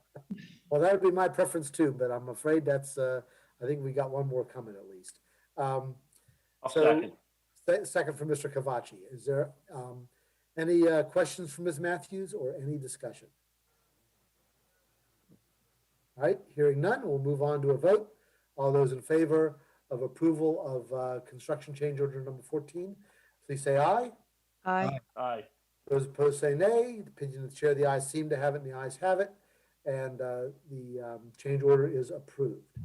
Well, that would be my preference too, but I'm afraid that's, I think we got one more coming at least. I'll second. Second from Mr. Kavachi. Is there any questions from Ms. Matthews or any discussion? All right, hearing none, we'll move on to a vote. All those in favor of approval of construction change order number 14, please say aye. Aye. Aye. Those opposed say nay. The opinion of the chair, the ayes seem to have it, and the ayes have it. And the change order is approved.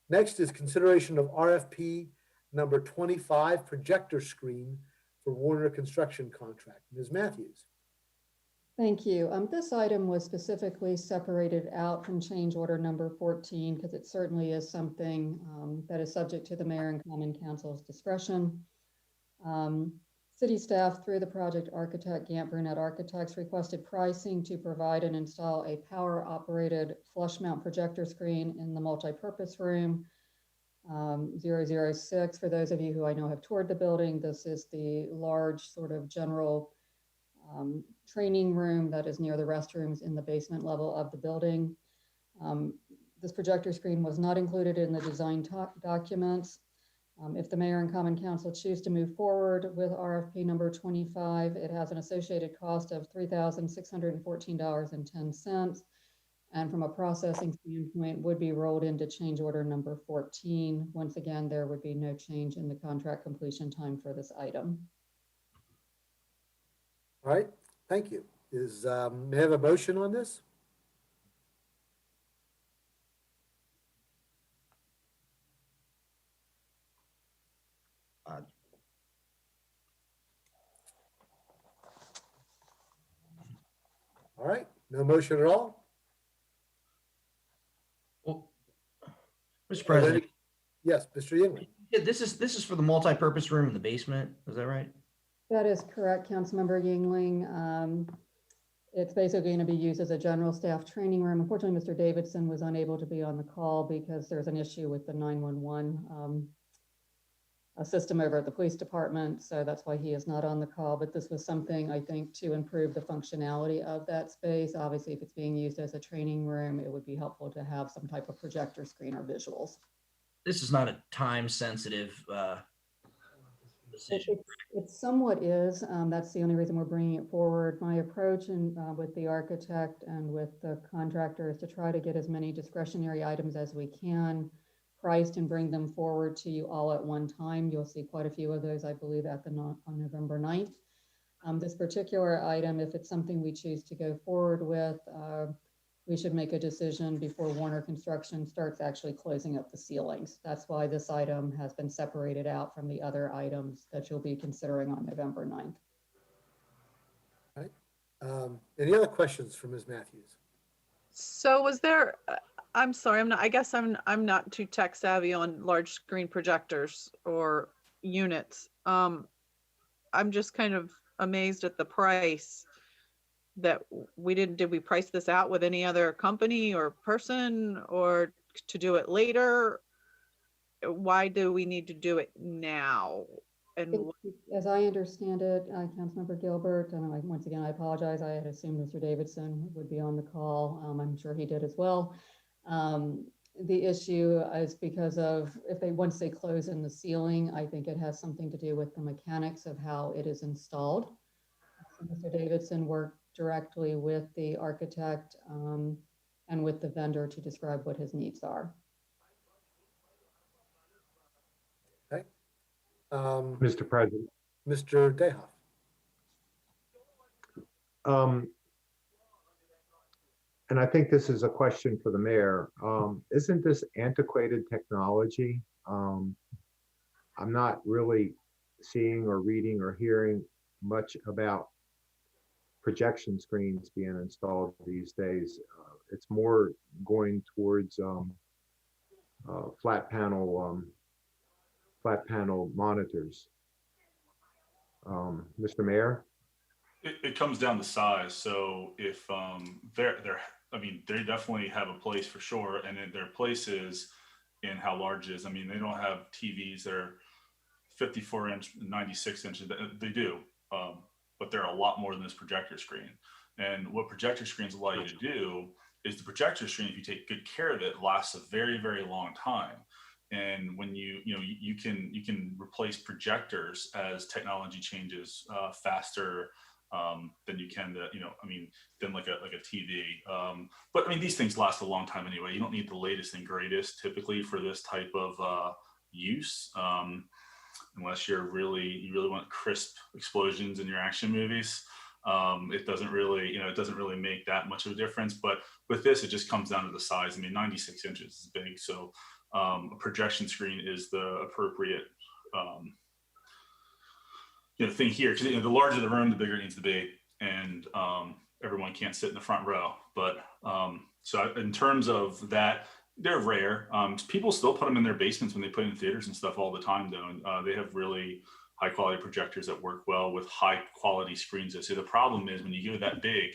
Next is consideration of RFP number 25, projector screen for Warner Construction contract. Ms. Matthews. Thank you. This item was specifically separated out from change order number 14 because it certainly is something that is subject to the mayor and common council's discretion. City staff, through the project architect, Gant Brunette Architects, requested pricing to provide and install a power-operated flush mount projector screen in the multipurpose room 006. For those of you who I know have toured the building, this is the large sort of general training room that is near the restrooms in the basement level of the building. This projector screen was not included in the design documents. If the mayor and common council choose to move forward with RFP number 25, it has an associated cost of $3,614.10. And from a processing standpoint, would be rolled into change order number 14. Once again, there would be no change in the contract completion time for this item. All right, thank you. May I have a motion on this? All right, no motion at all? Well, Mr. Are there President, any- Yes, Mr. Yingling. yeah, this is for the multi-purpose room in the basement. Is that right? That is correct, Councilmember Yingling. It's basically going to be used as a general staff training room. Unfortunately, Mr. Davidson was unable to be on the call because there's an issue with the 911 a system over at the police department. So that's why he is not on the call. But this was something, I think, to improve the functionality of that space. Obviously, if it's being used as a training room, it would be helpful to have some type of projector screen or visuals. This is not a time sensitive decision. It somewhat is. That's the only reason we're bringing it forward. My approach with the architect and with the contractor is to try to get as many discretionary items as we can priced and bring them forward to you all at one time. You'll see quite a few of those, I believe, on November 9th. This particular item, if it's something we choose to go forward with, we should make a decision before Warner Construction starts actually closing up the ceilings. That's why this item has been separated out from the other items that you'll be considering on November 9th. All right. Any other questions for Ms. Matthews? So was there, I'm sorry, I guess I'm not too tech savvy on large screen projectors or units. I'm just kind of amazed at the price that did we price this out with any other company or person or to do it later? Why do we need to do it now? And as I understand it, Councilmember Gilbert, and once again, I apologize. I had assumed Mr. Davidson would be on the call. I'm sure he did as well. The issue is because of once they close in the ceiling, I think it has something to do with the mechanics of how it is installed. So Mr. Davidson worked directly with the architect and with the vendor to describe what his needs are. Okay. Mr. President. Mr. Dehoff. And I think this is a question for the mayor. Isn't this antiquated technology? I'm not really seeing or reading or hearing much about projection screens being installed these days. It's more going towards flat panel monitors. Mr. Mayor? It comes down to size. So if they definitely have a place for sure. And then their place is in how large it is. I mean, they don't have TVs that are 54 inch, 96 inches. They do, but they're a lot more than this projector screen. And what projector screens allow you to do is the projector screen, if you take good care of it, lasts a very, very long time. And when you can replace projectors as technology changes faster than you can than like a TV. But I mean, these things last a long time anyway. You don't need the latest and greatest typically for this type of use, unless you really want crisp explosions in your action movies. It doesn't really make that much of a difference. But with this, it just comes down to the size. I mean, 96 inches is big, so a projection screen is the appropriate thing here, because the larger the room, the bigger it needs to be, and everyone can't sit in the front row. But so in terms of that, they're rare. People still put them in their basements when they put in theaters and stuff all the time, though. And they have really high quality projectors that work well with high quality screens. So the problem is when you go that big,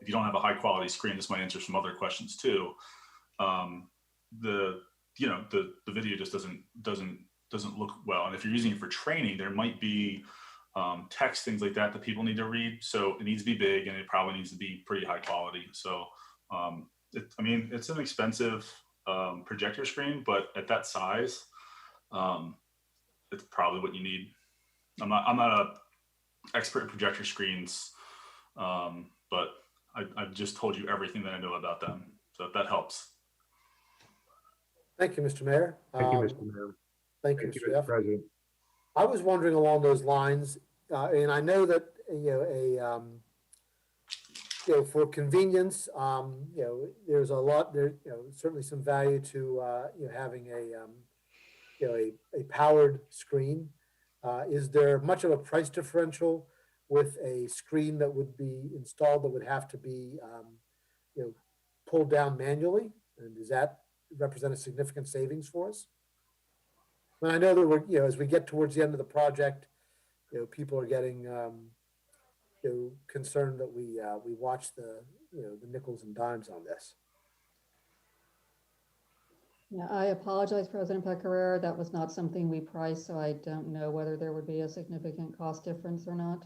if you don't have a high quality screen, this might answer some other questions too. The video just doesn't look well. And if you're using it for training, there might be text, things like that people need to read. So it needs to be big, and it probably needs to be pretty high quality. So it's an expensive projector screen, but at that size, it's probably what you need. I'm not a expert in projector screens, but I've just told you everything that I know about them. So that helps. Thank you, Mr. Mayor. Thank you, Mr. Mayor. Thank you, Mr. President. I was wondering along those lines, and I know that for convenience, there's a lot there. Certainly some value to having a powered screen. Is there much of a price differential with a screen that would be installed that would have to be, pulled down manually? And does that represent a significant savings for us? And I know that we're, as we get towards the end of the project, people are getting, concerned that we watch the nickels and dimes on this. Yeah, I apologize, President Pecoraro. That was not something we priced, so I don't know whether there would be a significant cost difference or not.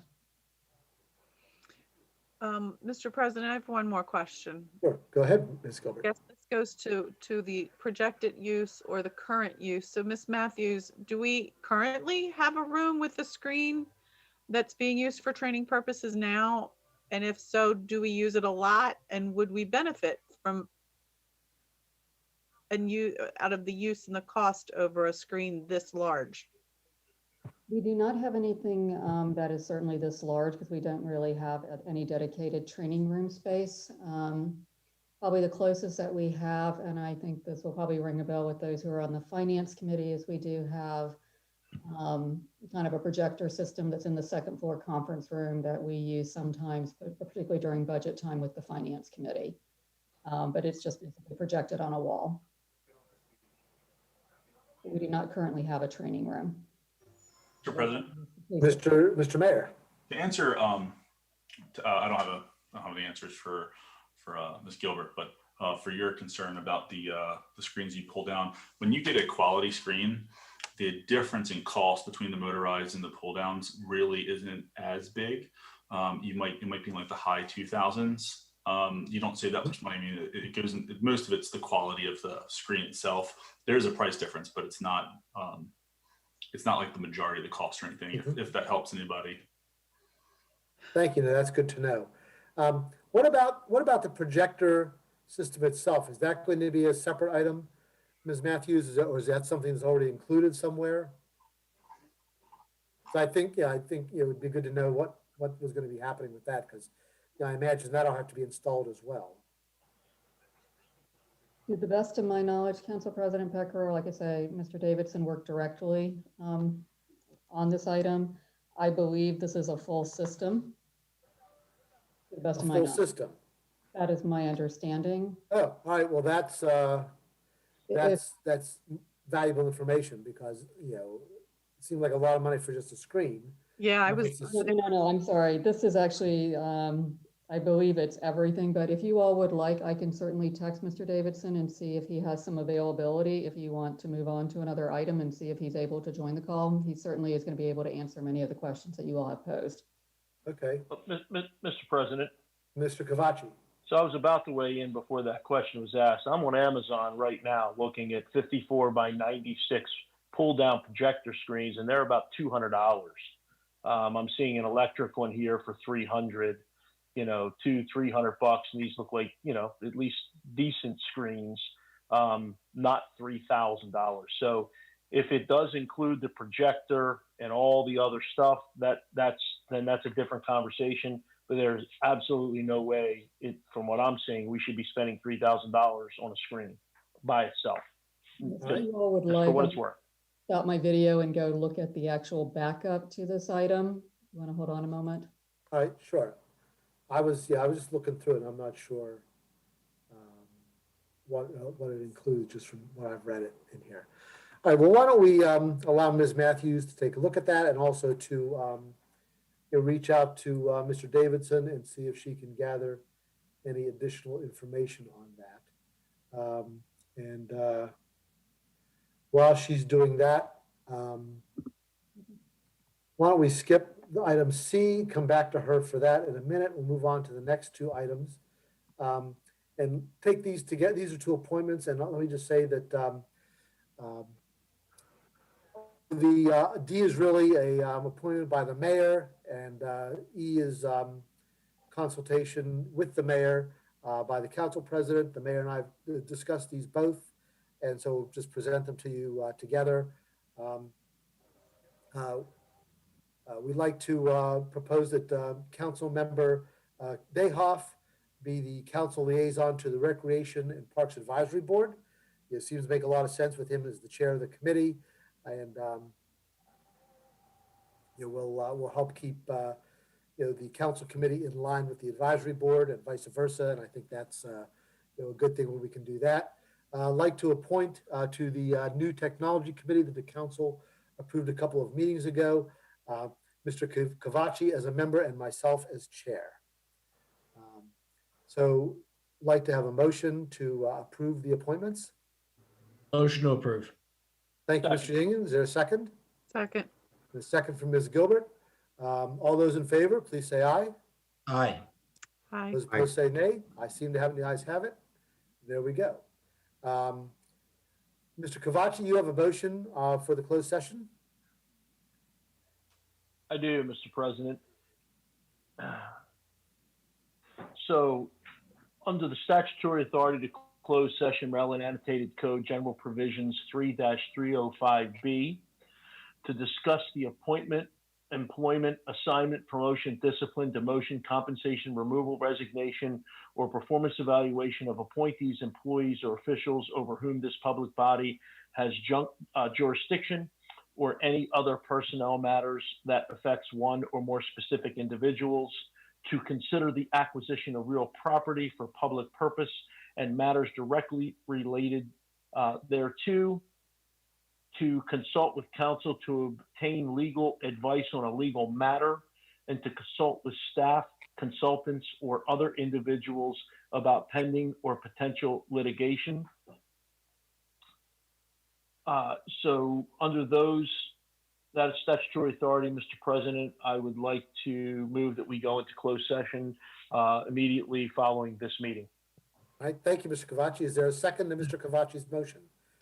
Mr. President, I have one more question. Sure, go ahead, Ms. Gilbert. Yes, this goes to the projected use or the current use. So Ms. Matthews, do we currently have a room with a screen that's being used for training purposes now? And if so, do we use it a lot? And would we benefit from out of the use and the cost over a screen this large? We do not have anything that is certainly this large because we don't really have any dedicated training room space. Probably the closest that we have, and I think this will probably ring a bell with those who are on the finance committee, is we do have kind of a projector system that's in the second floor conference room that we use sometimes, particularly during budget time with the finance committee. But it's just projected on a wall. We do not currently have a training room. Mr. President, Mr. Mayor. to answer, I don't have any answers for Ms. Gilbert, but for your concern about the screens you pull down, when you get a quality screen, the difference in cost between the motorized and the pull downs really isn't as big. It might be like the high 2000s. You don't save that much money. I mean, it goes in, most of it's the quality of the screen itself. There's a price difference, but it's not like the majority of the cost or anything, if that helps anybody. Thank you. That's good to know. What about the projector system itself? Is that going to be a separate item, Ms. Matthews, or is that something that's already included somewhere? So I think it would be good to know what was going to be happening with that, because I imagine that'll have to be installed as well. To the best of my knowledge, Council President Pecoraro, like I say, Mr. Davidson worked directly on this item. I believe this is a full system. To the best of my knowledge. Full system. That is my understanding. Oh, all right. Well, that's valuable information, because it seemed like a lot of money for just a screen. Yeah, I was. No, I'm sorry. This is actually, I believe it's everything, but if you all would like, I can certainly text Mr. Davidson and see if he has some availability. If you want to move on to another item and see if he's able to join the call, he certainly is going to be able to answer many of the questions that you all have posed. Okay. Mr. President. Mr. Cavacci. So I was about to weigh in before that question was asked. I'm on Amazon right now looking at 54 by 96 pull down projector screens, and they're about $200. I'm seeing an electric one here for $300, $200-300, and these look like, at least decent screens, not $3,000. So if it does include the projector and all the other stuff, that's a different conversation. But there's absolutely no way, from what I'm seeing, we should be spending $3,000 on a screen by itself. If you all would like, for what it's worth. Stop my video and go look at the actual backup to this item. You want to hold on a moment? All right, sure. I was just looking through it. I'm not sure what it includes, just from what I've read it in here. All right. Well, why don't we allow Ms. Matthews to take a look at that, and also to reach out to Mr. Davidson and see if she can gather any additional information on that. While she's doing that, why don't we skip the item C, come back to her for that in a minute. We'll move on to the next two items and take these together. These are two appointments, and let me just say that the D is really appointed by the mayor, and E is consultation with the mayor by the council president. The mayor and I have discussed these both, and so we'll just present them to you together. We'd like to propose that council member Dayhoff be the council liaison to the Recreation and Parks Advisory Board. It seems to make a lot of sense with him as the chair of the committee, and we'll help keep the council committee in line with the advisory board and vice versa. And I think that's a good thing when we can do that. I'd like to appoint to the new technology committee that the council approved a couple of meetings ago, Mr. Cavacci as a member and myself as chair. So I'd like to have a motion to approve the appointments. Motion to approve. Thank you, Mr. Jenkins. Is there a second? Second. A second from Ms. Gilbert. All those in favor, please say aye. Aye. Aye. Those opposed say nay. I seem to have the ayes have it. There we go. Mr. Cavacci, you have a motion for the closed session? I do, Mr. President. So, under the statutory authority to close session, Maryland Annotated Code General Provisions 3-305B, to discuss the appointment, employment, assignment, promotion, discipline, demotion, compensation, removal, resignation, or performance evaluation of appointees, employees, or officials over whom this public body has jurisdiction, or any other personnel matters that affects one or more specific individuals, to consider the acquisition of real property for public purpose and matters directly related thereto, to consult with counsel to obtain legal advice on a legal matter, and to consult with staff, consultants, or other individuals about pending or potential litigation. So under that statutory authority, Mr. President, I would like to move that we go into closed session immediately following this meeting. All right, thank you, Mr. Cavacci. Is there a second to Mr. Cavacci's motion?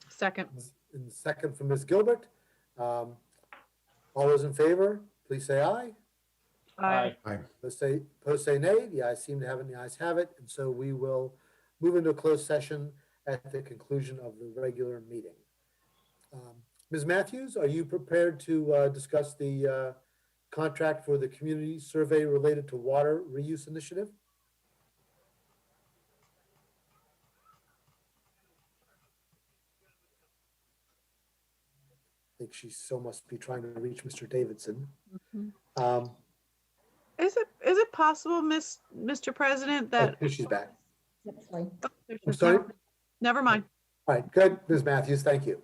Second. And second from Ms. Gilbert. All those in favor, please say aye. Aye. Opposed say nay. The ayes seem to have it, and the ayes have it. And so we will move into a closed session at the conclusion of the regular meeting. Ms. Matthews, are you prepared to discuss the contract for the community survey related to water reuse initiative? I think she still must be trying to reach Mr. Davidson. Mm-hmm. Is it possible, Mr. President, that she's back. Yep, sorry. I'm sorry. Never mind. All right, good, Ms. Matthews, thank you.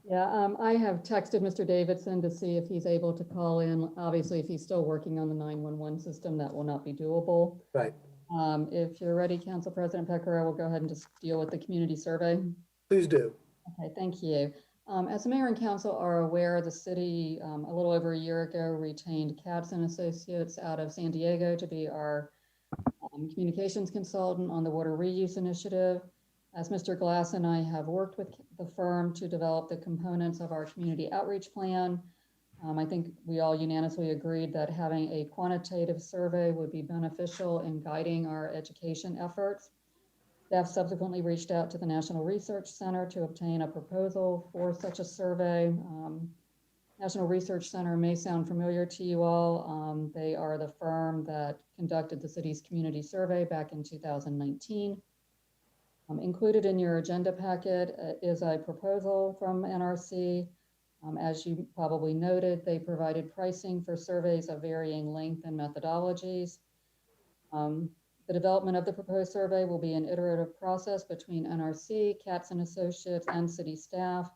Yeah, I have texted Mr. Davidson to see if he's able to call in. Obviously, if he's still working on the 911 system, that will not be doable. Right. If you're ready, Council President Pecker, I will go ahead and just deal with the community survey. Please do. Okay, thank you. As the mayor and council are aware, the city a little over a year ago retained Katz and Associates out of San Diego to be our communications consultant on the water reuse initiative. As Mr. Glass and I have worked with the firm to develop the components of our community outreach plan, I think we all unanimously agreed that having a quantitative survey would be beneficial in guiding our education efforts. Staff subsequently reached out to the National Research Center to obtain a proposal for such a survey. National Research Center may sound familiar to you all. They are the firm that conducted the city's community survey back in 2019. Included in your agenda packet is a proposal from NRC. As you probably noted, they provided pricing for surveys of varying length and methodologies. The development of the proposed survey will be an iterative process between NRC, Katz and Associates, and city staff.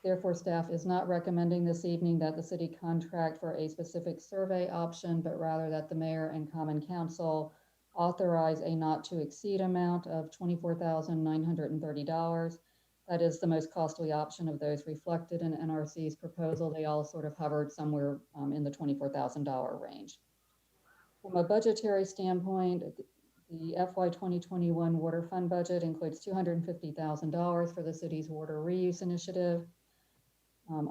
Therefore, staff is not recommending this evening that the city contract for a specific survey option, but rather that the mayor and common council authorize a not to exceed amount of $24,930. That is the most costly option of those reflected in NRC's proposal. They all sort of hovered somewhere in the $24,000 range. From a budgetary standpoint, the FY 2021 water fund budget includes $250,000 for the city's water reuse initiative.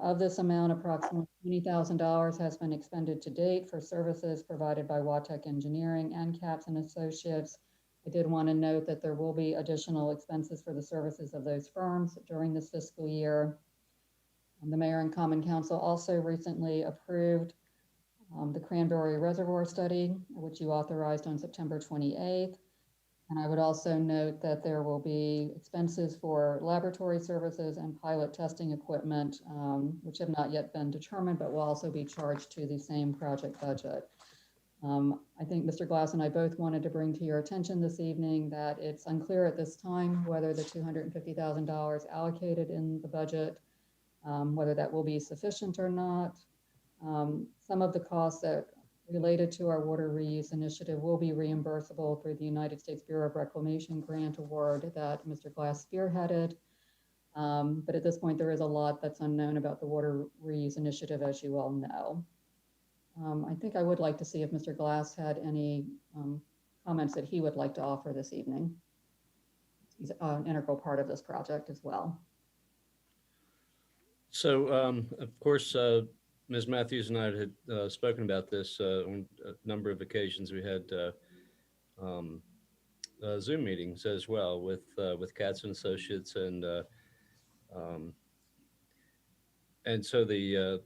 Of this amount, approximately $20,000 has been expended to date for services provided by Watech Engineering and Katz and Associates. I did want to note that there will be additional expenses for the services of those firms during this fiscal year. The mayor and common council also recently approved the Cranberry Reservoir study, which you authorized on September 28th. And I would also note that there will be expenses for laboratory services and pilot testing equipment, which have not yet been determined, but will also be charged to the same project budget. I think Mr. Glass and I both wanted to bring to your attention this evening that it's unclear at this time whether the $250,000 allocated in the budget, whether that will be sufficient or not. Some of the costs that related to our water reuse initiative will be reimbursable through the United States Bureau of Reclamation grant award that Mr. Glass spearheaded. But at this point, there is a lot that's unknown about the water reuse initiative, as you all know. I think I would like to see if Mr. Glass had any comments that he would like to offer this evening. He's an integral part of this project as well. So, of course, Ms. Matthews and I had spoken about this on a number of occasions. We had Zoom meetings as well with Katz and Associates, and so the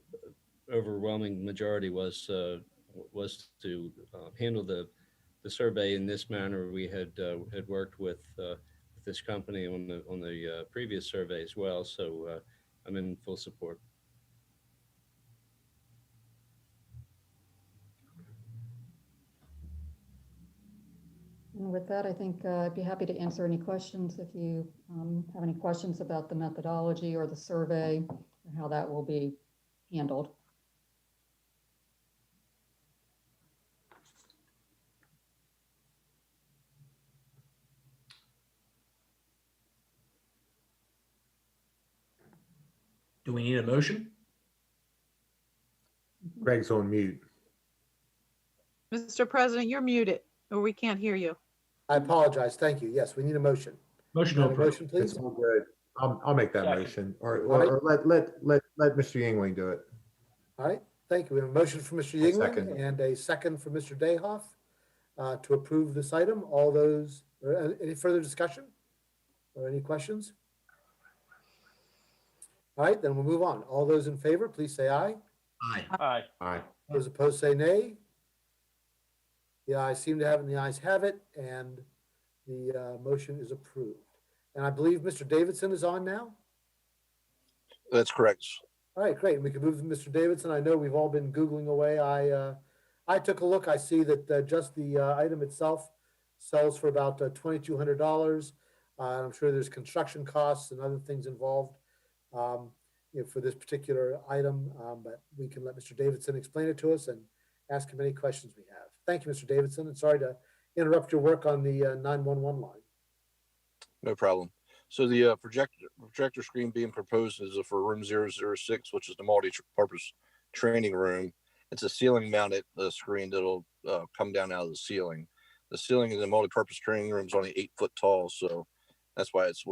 overwhelming majority was to handle the survey in this manner. We had worked with this company on the previous survey as well, so I'm in full support. And with that, I think I'd be happy to answer any questions if you have any questions about the methodology or the survey or how that will be handled. Do we need a motion? Greg's on mute. Mr. President, you're muted, or we can't hear you. I apologize. Thank you. Yes, we need a motion. Motion Can I to have a approve. motion, please? It's all good. I'll make that Second. motion, or let Mr. Yingling do it. All right, thank you. We have a motion from Mr. I'll Yingling second. and a second from Mr. Dayhoff to approve this item. All those, any further discussion or any questions? All right, then we'll move on. All those in favor, please say aye. Aye. Aye. Aye. Those opposed say nay. The ayes seem to have it, and the ayes have it, and the motion is approved. And I believe Mr. Davidson is on now. That's correct. All right, great. We can move to Mr. Davidson. I know we've all been Googling away. I took a look. I see that just the item itself sells for about $2,200. I'm sure there's construction costs and other things involved for this particular item, but we can let Mr. Davidson explain it to us and ask him any questions we have. Thank you, Mr. Davidson, and sorry to interrupt your work on the 911 line. No problem. So the projector screen being proposed is for room 006, which is the multi-purpose training room. It's a ceiling mounted screen that'll come down out of the ceiling. The ceiling in the multi-purpose training room is only 8 foot tall, so that's why it's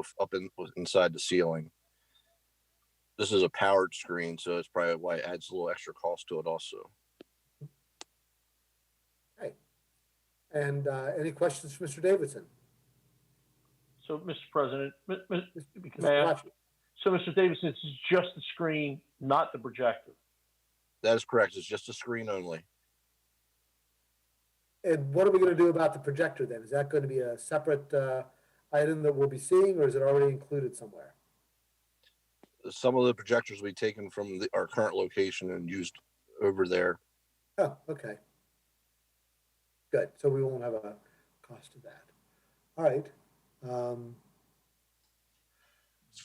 inside the ceiling. This is a powered screen, so it's probably why it adds a little extra cost to it also. Okay. And any questions for Mr. Davidson? So, Mr. President, Mr. may I? Flaherty. So, Mr. Davidson, this is just the screen, not the projector. That is correct. It's just a screen only. And what are we going to do about the projector then? Is that going to be a separate item that we'll be seeing, or is it already included somewhere? Some of the projectors will be taken from our current location and used over there. Oh, okay. Good. So we won't have a cost to that. All right. Mr. All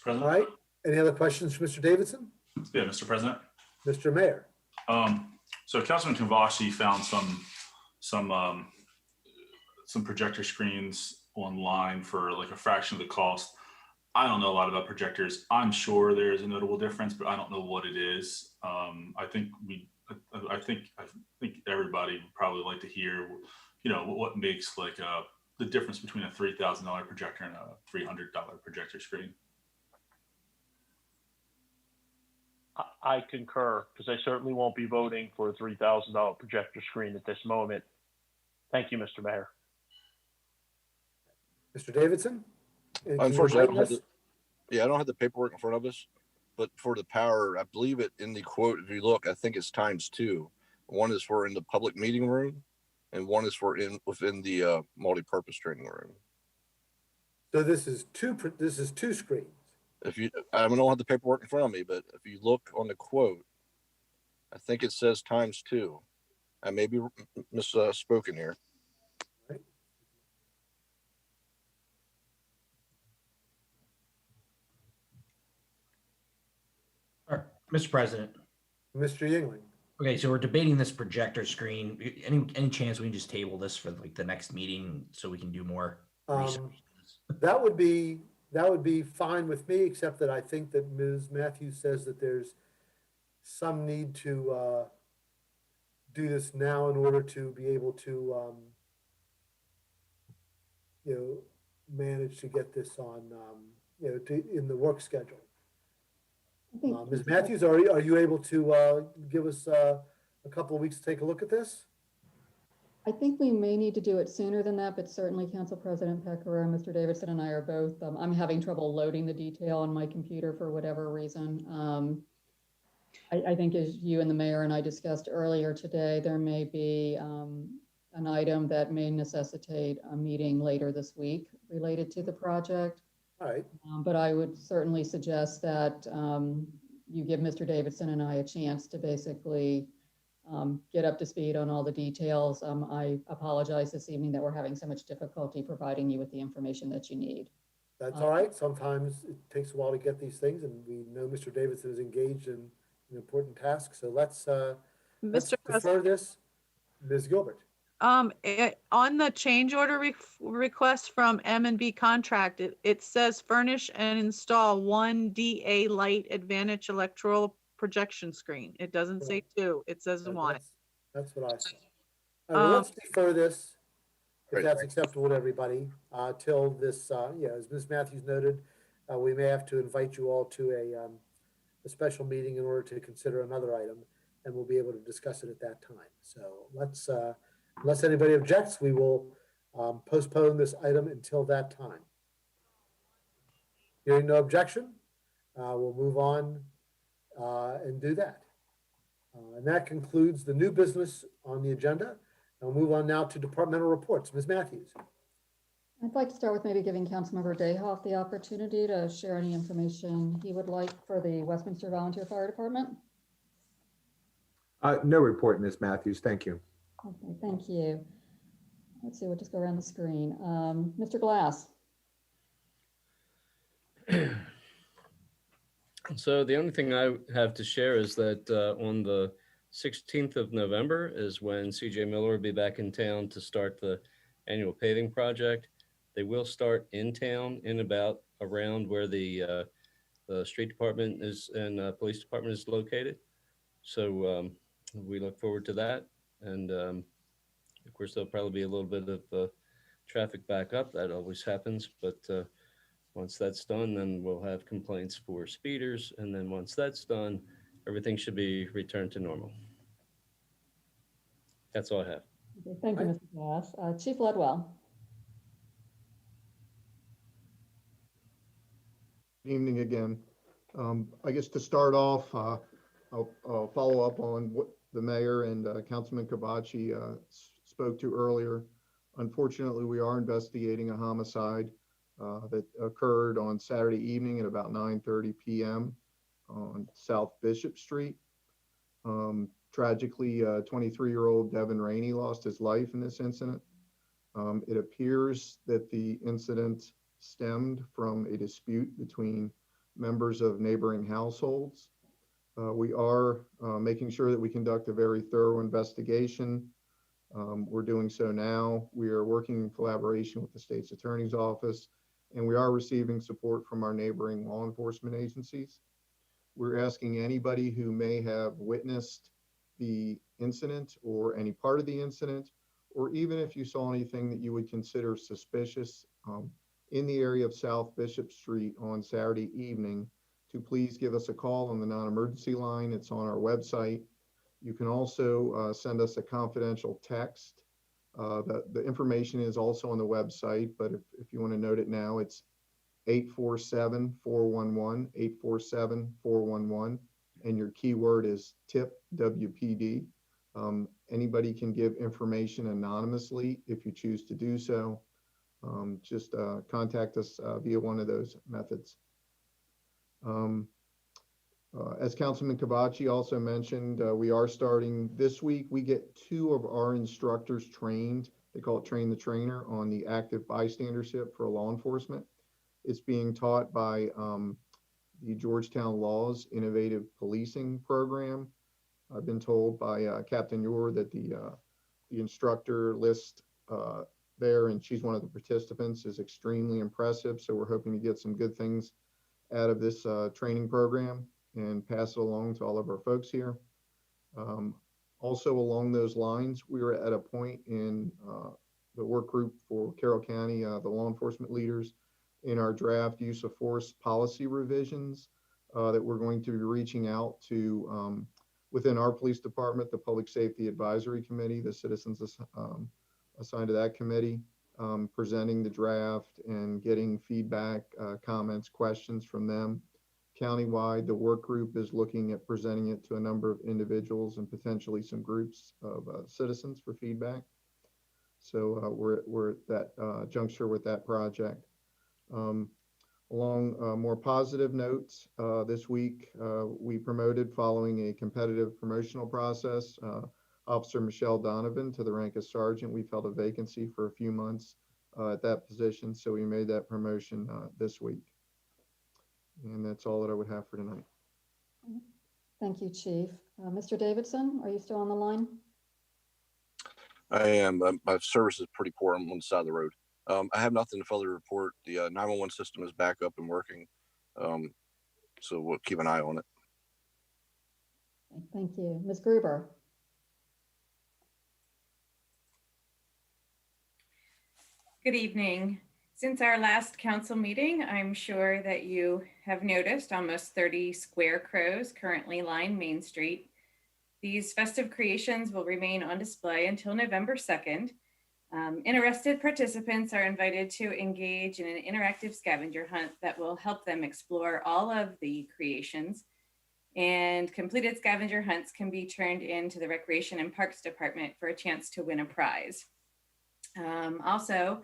President? right. Any other questions for Mr. Davidson? Yeah, Mr. President. Mr. Mayor? So Councilman Kavashi found some projector screens online for like a fraction of the cost. I don't know a lot about projectors. I'm sure there's a notable difference, but I don't know what it is. I think everybody would probably like to hear, what makes like the difference between a $3,000 projector and a $300 projector screen. I concur, because I certainly won't be voting for a $3,000 projector screen at this moment. Thank you, Mr. Mayor. Mr. Davidson? Unfortunately, I don't have the paperwork in front of us, but for the power, I believe it in the quote, if you look, I think it's ×2. One is for in the public meeting room and one is for within the multi-purpose training room. So this is two screens. I don't have the paperwork in front of me, but if you look on the quote, I think it says ×2. I may be misspoken here. All right, Mr. President. Mr. Yingling. Okay, so we're debating this projector screen. Any chance we can just table this for like the next meeting so we can do more research? That would be fine with me, except that I think that Ms. Matthews says that there's some need to do this now in order to be able to manage to get this on in the work schedule. Ms. Matthews, are you able to give us a couple of weeks to take a look at this? I think we may need to do it sooner than that, but certainly Council President Pecoraro, Mr. Davidson, and I are both, I'm having trouble loading the detail on my computer for whatever reason. I think as you and the mayor and I discussed earlier today, there may be an item that may necessitate a meeting later this week related to the project. All right. But I would certainly suggest that you give Mr. Davidson and I a chance to basically get up to speed on all the details. I apologize this evening that we're having so much difficulty providing you with the information that you need. That's all right. Sometimes it takes a while to get these things, and we know Mr. Davidson is engaged in an important task. So let's defer this. Ms. Gilbert. On the change order request from M&B Contract, it says furnish and install 1 DA Light Advantage electoral projection screen. It doesn't say 2, it says 1. That's what I said. All right, well, let's defer this, if that's acceptable to everybody, till this, as Ms. Matthews noted, we may have to invite you all to a special meeting in order to consider another item, and we'll be able to discuss it at that time. So let's, unless anybody objects, we will postpone this item until that time. Hearing no objection, we'll move on and do that. And that concludes the new business on the agenda. And we'll move on now to departmental reports. Ms. Matthews. I'd like to start with maybe giving Councilmember Dayhoff the opportunity to share any information he would like for the Westminster Volunteer Fire Department. No report, Ms. Matthews. Thank you. Okay, thank you. Let's see, we'll just go around the screen. Mr. Glass. So the only thing I have to share is that on the 16th of November is when CJ Miller will be back in town to start the annual paving project. They will start in town in about around where the street department is and police department is located. So we look forward to that. And of course, there'll probably be a little bit of traffic backup. That always happens. But once that's done, then we'll have complaints for speeders. And then once that's done, everything should be returned to normal. That's all I have. Okay, thank you, Mr. Glass. Chief Ledwell. Good evening again. I guess to start off, I'll follow up on what the mayor and Councilman Kabachi spoke to earlier. Unfortunately, we are investigating a homicide that occurred on Saturday evening at about 9:30 p.m. on South Bishop Street. Tragically, 23-year-old Devin Rainey lost his life in this incident. It appears that the incident stemmed from a dispute between members of neighboring households. We are making sure that we conduct a very thorough investigation. We're doing so now. We are working in collaboration with the state's attorney's office, and we are receiving support from our neighboring law enforcement agencies. We're asking anybody who may have witnessed the incident or any part of the incident, or even if you saw anything that you would consider suspicious in the area of South Bishop Street on Saturday evening, to please give us a call on the non-emergency line. It's on our website. You can also send us a confidential text. The information is also on the website, but if you want to note it now, it's 847-411, 847-411, and your keyword is tip WPD. Anybody can give information anonymously if you choose to do so. Just contact us via one of those methods. As Councilman Kabachi also mentioned, we are starting this week. We get 2 of our instructors trained. They call it train the trainer on the active bystandership for law enforcement. It's being taught by the Georgetown Law's Innovative Policing Program. I've been told by Captain Yor that the instructor list there, and she's one of the participants, is extremely impressive. So we're hoping to get some good things out of this training program and pass it along to all of our folks here. Also along those lines, we were at a point in the work group for Carroll County, the law enforcement leaders, in our draft use of force policy revisions that we're going to be reaching out to within our police department, the Public Safety Advisory Committee, the citizens assigned to that committee, presenting the draft and getting feedback, comments, questions from them. Countywide, the work group is looking at presenting it to a number of individuals and potentially some groups of citizens for feedback. So we're at that juncture with that project. Along more positive notes, this week we promoted, following a competitive promotional process, Officer Michelle Donovan to the rank of sergeant. We felt a vacancy for a few months at that position, so we made that promotion this week. And that's all that I would have for tonight. Thank you, Chief. Mr. Davidson, are you still on the line? I am. My service is pretty poor. I'm on the side of the road. I have nothing to further report. The 911 system is back up and working. So we'll keep an eye on it. Thank you. Ms. Gruber. Good evening. Since our last council meeting, I'm sure that you have noticed almost 30 scarecrows currently line Main Street. These festive creations will remain on display until November 2nd. Interested participants are invited to engage in an interactive scavenger hunt that will help them explore all of the creations. And completed scavenger hunts can be turned into the Recreation and Parks Department for a chance to win a prize. Also,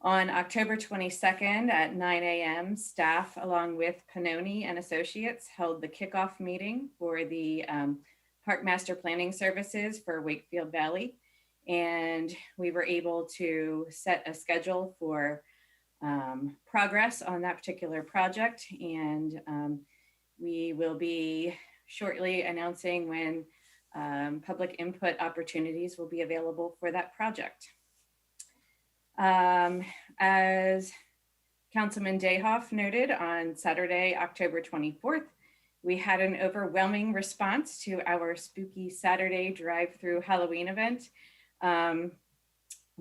on October 22nd at 9 a.m., staff along with Pannoni and Associates held the kickoff meeting for the Park Master Planning Services for Wakefield Valley. And we were able to set a schedule for progress on that particular project. And we will be shortly announcing when public input opportunities will be available for that project. As Councilman Dayhoff noted, on Saturday, October 24th, we had an overwhelming response to our Spooky Saturday drive-through Halloween event.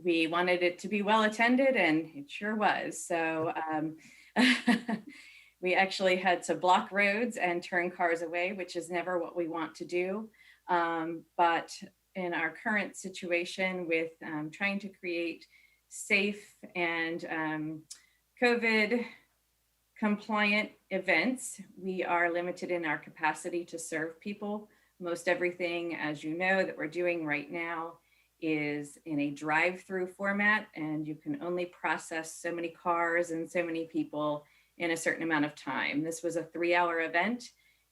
We wanted it to be well attended, and it sure was. So we actually had to block roads and turn cars away, which is never what we want to do. But in our current situation with trying to create safe and COVID compliant events, we are limited in our capacity to serve people. Most everything, as you know, that we're doing right now is in a drive-through format, and you can only process so many cars and so many people in a certain amount of time. This was a 3-hour event,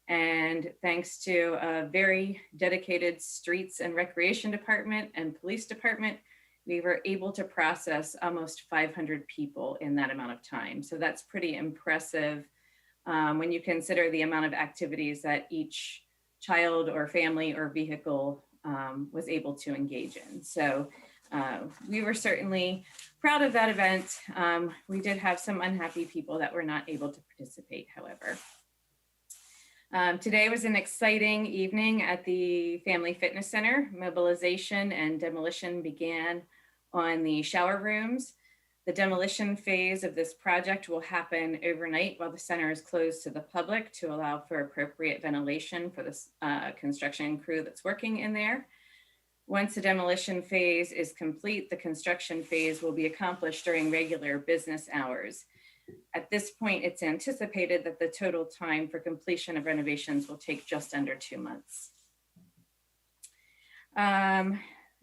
and thanks to a very dedicated streets and recreation department and police department, we were able to process almost 500 people in that amount of time. So that's pretty impressive when you consider the amount of activities that each child or family or vehicle was able to engage in. So we were certainly proud of that event. We did have some unhappy people that were not able to participate, however. Today was an exciting evening at the Family Fitness Center. Mobilization and demolition began on the shower rooms. The demolition phase of this project will happen overnight while the center is closed to the public to allow for appropriate ventilation for the construction crew that's working in there. Once the demolition phase is complete, the construction phase will be accomplished during regular business hours. At this point, it's anticipated that the total time for completion of renovations will take just under 2 months.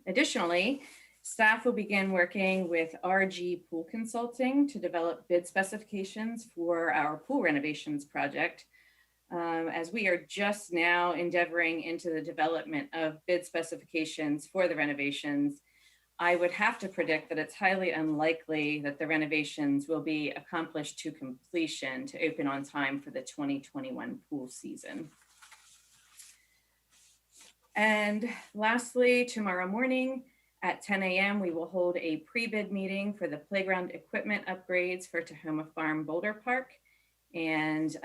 Additionally, staff will begin working with RG Pool Consulting to develop bid specifications for our pool renovations project. as we are just now endeavoring into the development of bid specifications for the renovations, I would have to predict that it's highly unlikely that the renovations will be accomplished to completion to open on time for the 2021 pool season. And lastly, tomorrow morning at 10 a.m., we will hold a pre-bid meeting for the playground equipment upgrades for Tahoma Farm Boulder Park. And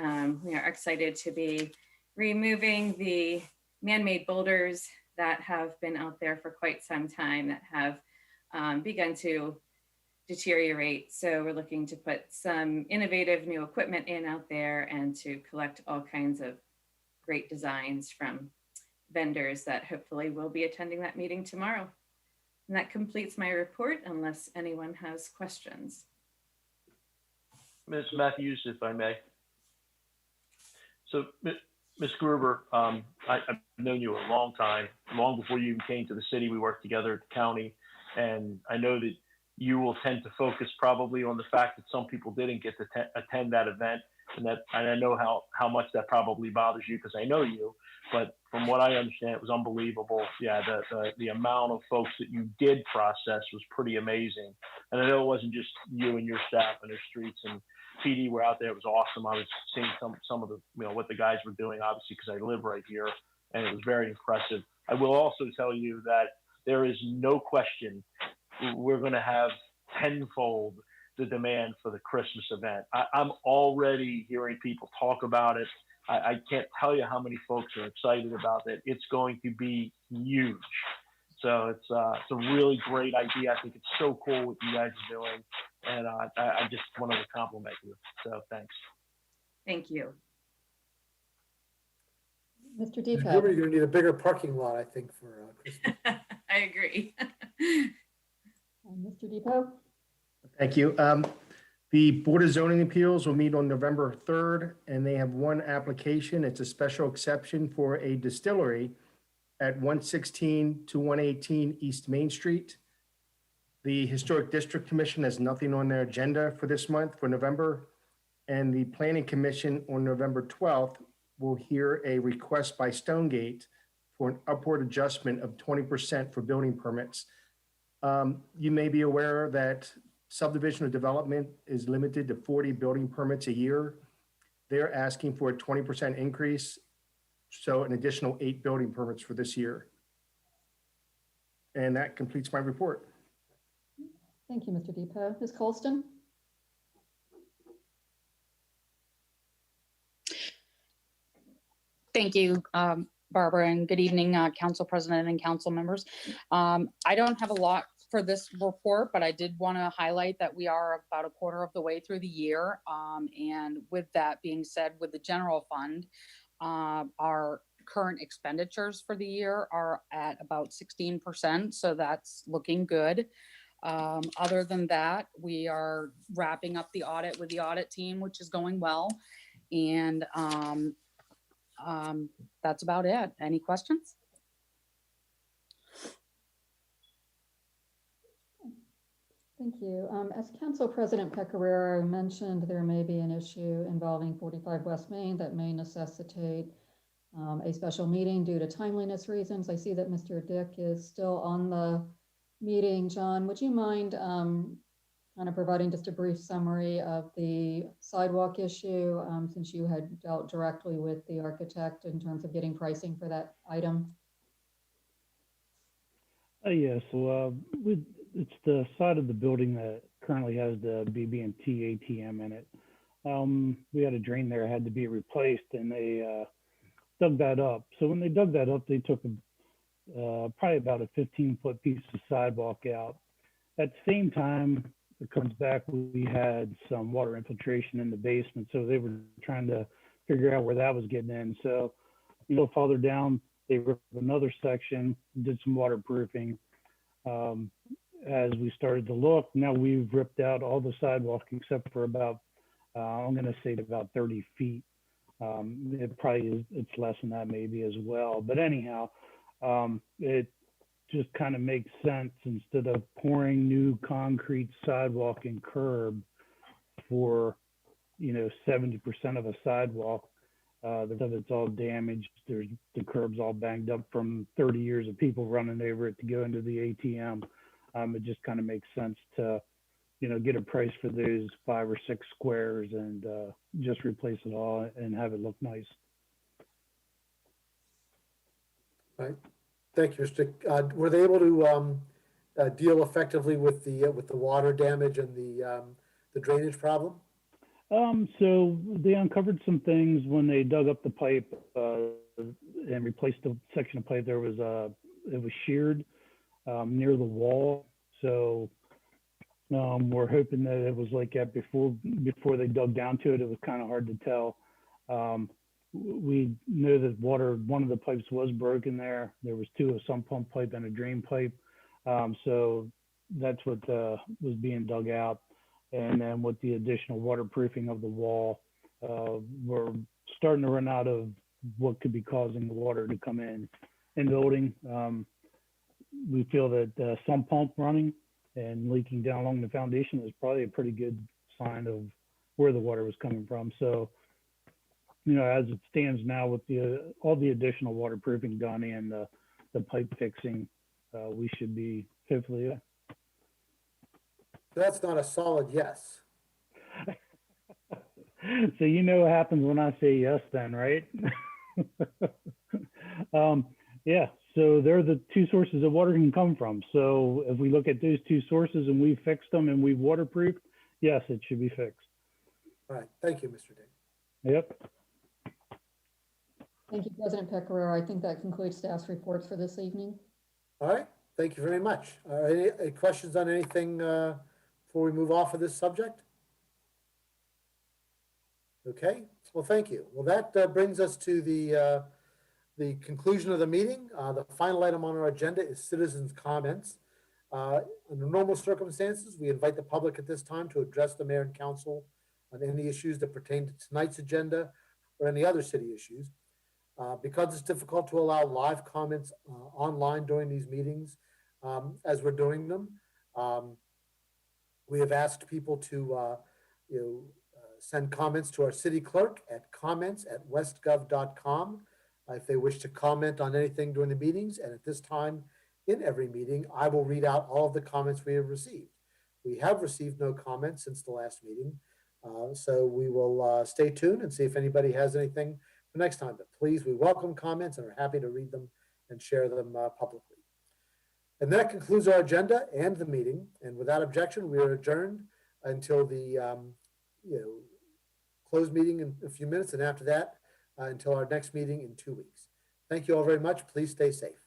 we are excited to be removing the man-made boulders that have been out there for quite some time that have begun to deteriorate. So we're looking to put some innovative new equipment in out there and to collect all kinds of great designs from vendors that hopefully will be attending that meeting tomorrow. And that completes my report unless anyone has questions. Ms. Matthews, if I may. So, Ms. Gruber, I've known you a long time, long before you even came to the city. We worked together at the county, and I know that you will tend to focus probably on the fact that some people didn't get to attend that event, and I know how much that probably bothers you because I know you. But from what I understand, it was unbelievable. Yeah, the amount of folks that you did process was pretty amazing. And I know it wasn't just you and your staff and their streets and PD were out there. It was awesome. I was seeing some of the, what the guys were doing, obviously, because I live right here, and it was very impressive. I will also tell you that there is no question we're going to have tenfold the demand for the Christmas event. I'm already hearing people talk about it. I can't tell you how many folks are excited about it. It's going to be huge. So it's a really great idea. I think it's so cool what you guys are doing. And I just wanted to compliment you. So thanks. Thank you. Mr. You're Depot. going to need a bigger parking lot, I think, for Christmas. I agree. Mr. Depot. Thank you. The Board of Zoning Appeals will meet on November 3rd, and they have one application. It's a special exception for a distillery at 116 to 118 East Main Street. The Historic District Commission has nothing on their agenda for this month, for November, and the Planning Commission on November 12th will hear a request by Stonegate for an upward adjustment of 20% for building permits. You may be aware that subdivision or development is limited to 40 building permits a year. They're asking for a 20% increase, so an additional 8 building permits for this year. And that completes my report. Thank you, Mr. Depot. Ms. Colston? Thank you, Barbara, and good evening, Council President and council members. I don't have a lot for this report, but I did want to highlight that we are about a quarter of the way through the year. And with that being said, with the general fund, our current expenditures for the year are at about 16%. So that's looking good. Other than that, we are wrapping up the audit with the audit team, which is going well. And that's about it. Any questions? Thank you. As Council President Pecoraro mentioned, there may be an issue involving 45 West Main that may necessitate a special meeting due to timeliness reasons. I see that Mr. Dick is still on the meeting. John, would you mind kind of providing just a brief summary of the sidewalk issue since you had dealt directly with the architect in terms of getting pricing for that item? Yeah, so it's the side of the building that currently has the BB&T ATM in it. We had a drain there, had to be replaced, and they dug that up. So when they dug that up, they took probably about a 15-foot piece of sidewalk out. At the same time, it comes back, we had some water infiltration in the basement, so they were trying to figure out where that was getting in. So a little farther down, they ripped another section, did some waterproofing. As we started to look, now we've ripped out all the sidewalk except for about, I'm going to say about 30 feet. It probably is, it's less than that maybe as well. But anyhow, it just kind of makes sense instead of pouring new concrete sidewalk and curb for, 70% of a sidewalk. It's all damaged. There's the curb's all banged up from 30 years of people running over it to go into the ATM. It just kind of makes sense to, get a price for those 5 or 6 squares and just replace it all and have it look nice. Right. Thank you, Mr. Were they able to deal effectively with the water damage and the drainage problem? So they uncovered some things when they dug up the pipe and replaced the section of pipe. It was sheared near the wall. So we're hoping that it was like that before they dug down to it. It was kind of hard to tell. We know that one of the pipes was broken there. There was 2, a sump pump pipe and a drain pipe. So that's what was being dug out. And then with the additional waterproofing of the wall, we're starting to run out of what could be causing the water to come in the building. We feel that the sump pump running and leaking down along the foundation is probably a pretty good sign of where the water was coming from. So, as it stands now with all the additional waterproofing done and the pipe fixing, we should be hopefully. That's not a solid yes. So what happens when I say yes then, right? Yeah, so they're the 2 sources of water can come from. So if we look at those 2 sources and we fixed them and we waterproofed, yes, it should be fixed. All right. Thank you, Mr. Ding. Yep. Thank you, President Pecoraro. I think that concludes staff's reports for this evening. All right. Thank you very much. Any questions on anything before we move off of this subject? Okay. Well, thank you. Well, that brings us to the conclusion of the meeting. The final item on our agenda is citizens' comments. Under normal circumstances, we invite the public at this time to address the mayor and council on any issues that pertain to tonight's agenda or any other city issues. Because it's difficult to allow live comments online during these meetings, as we're doing them, we have asked people to send comments to our city clerk at comments@westgov.com if they wish to comment on anything during the meetings. And at this time, in every meeting, I will read out all of the comments we have received. We have received no comments since the last meeting, so we will stay tuned and see if anybody has anything for next time. But please, we welcome comments and are happy to read them and share them publicly. And that concludes our agenda and the meeting. And without objection, we are adjourned until the closed meeting in a few minutes, and after that, until our next meeting in 2 weeks. Thank you all very much. Please stay safe.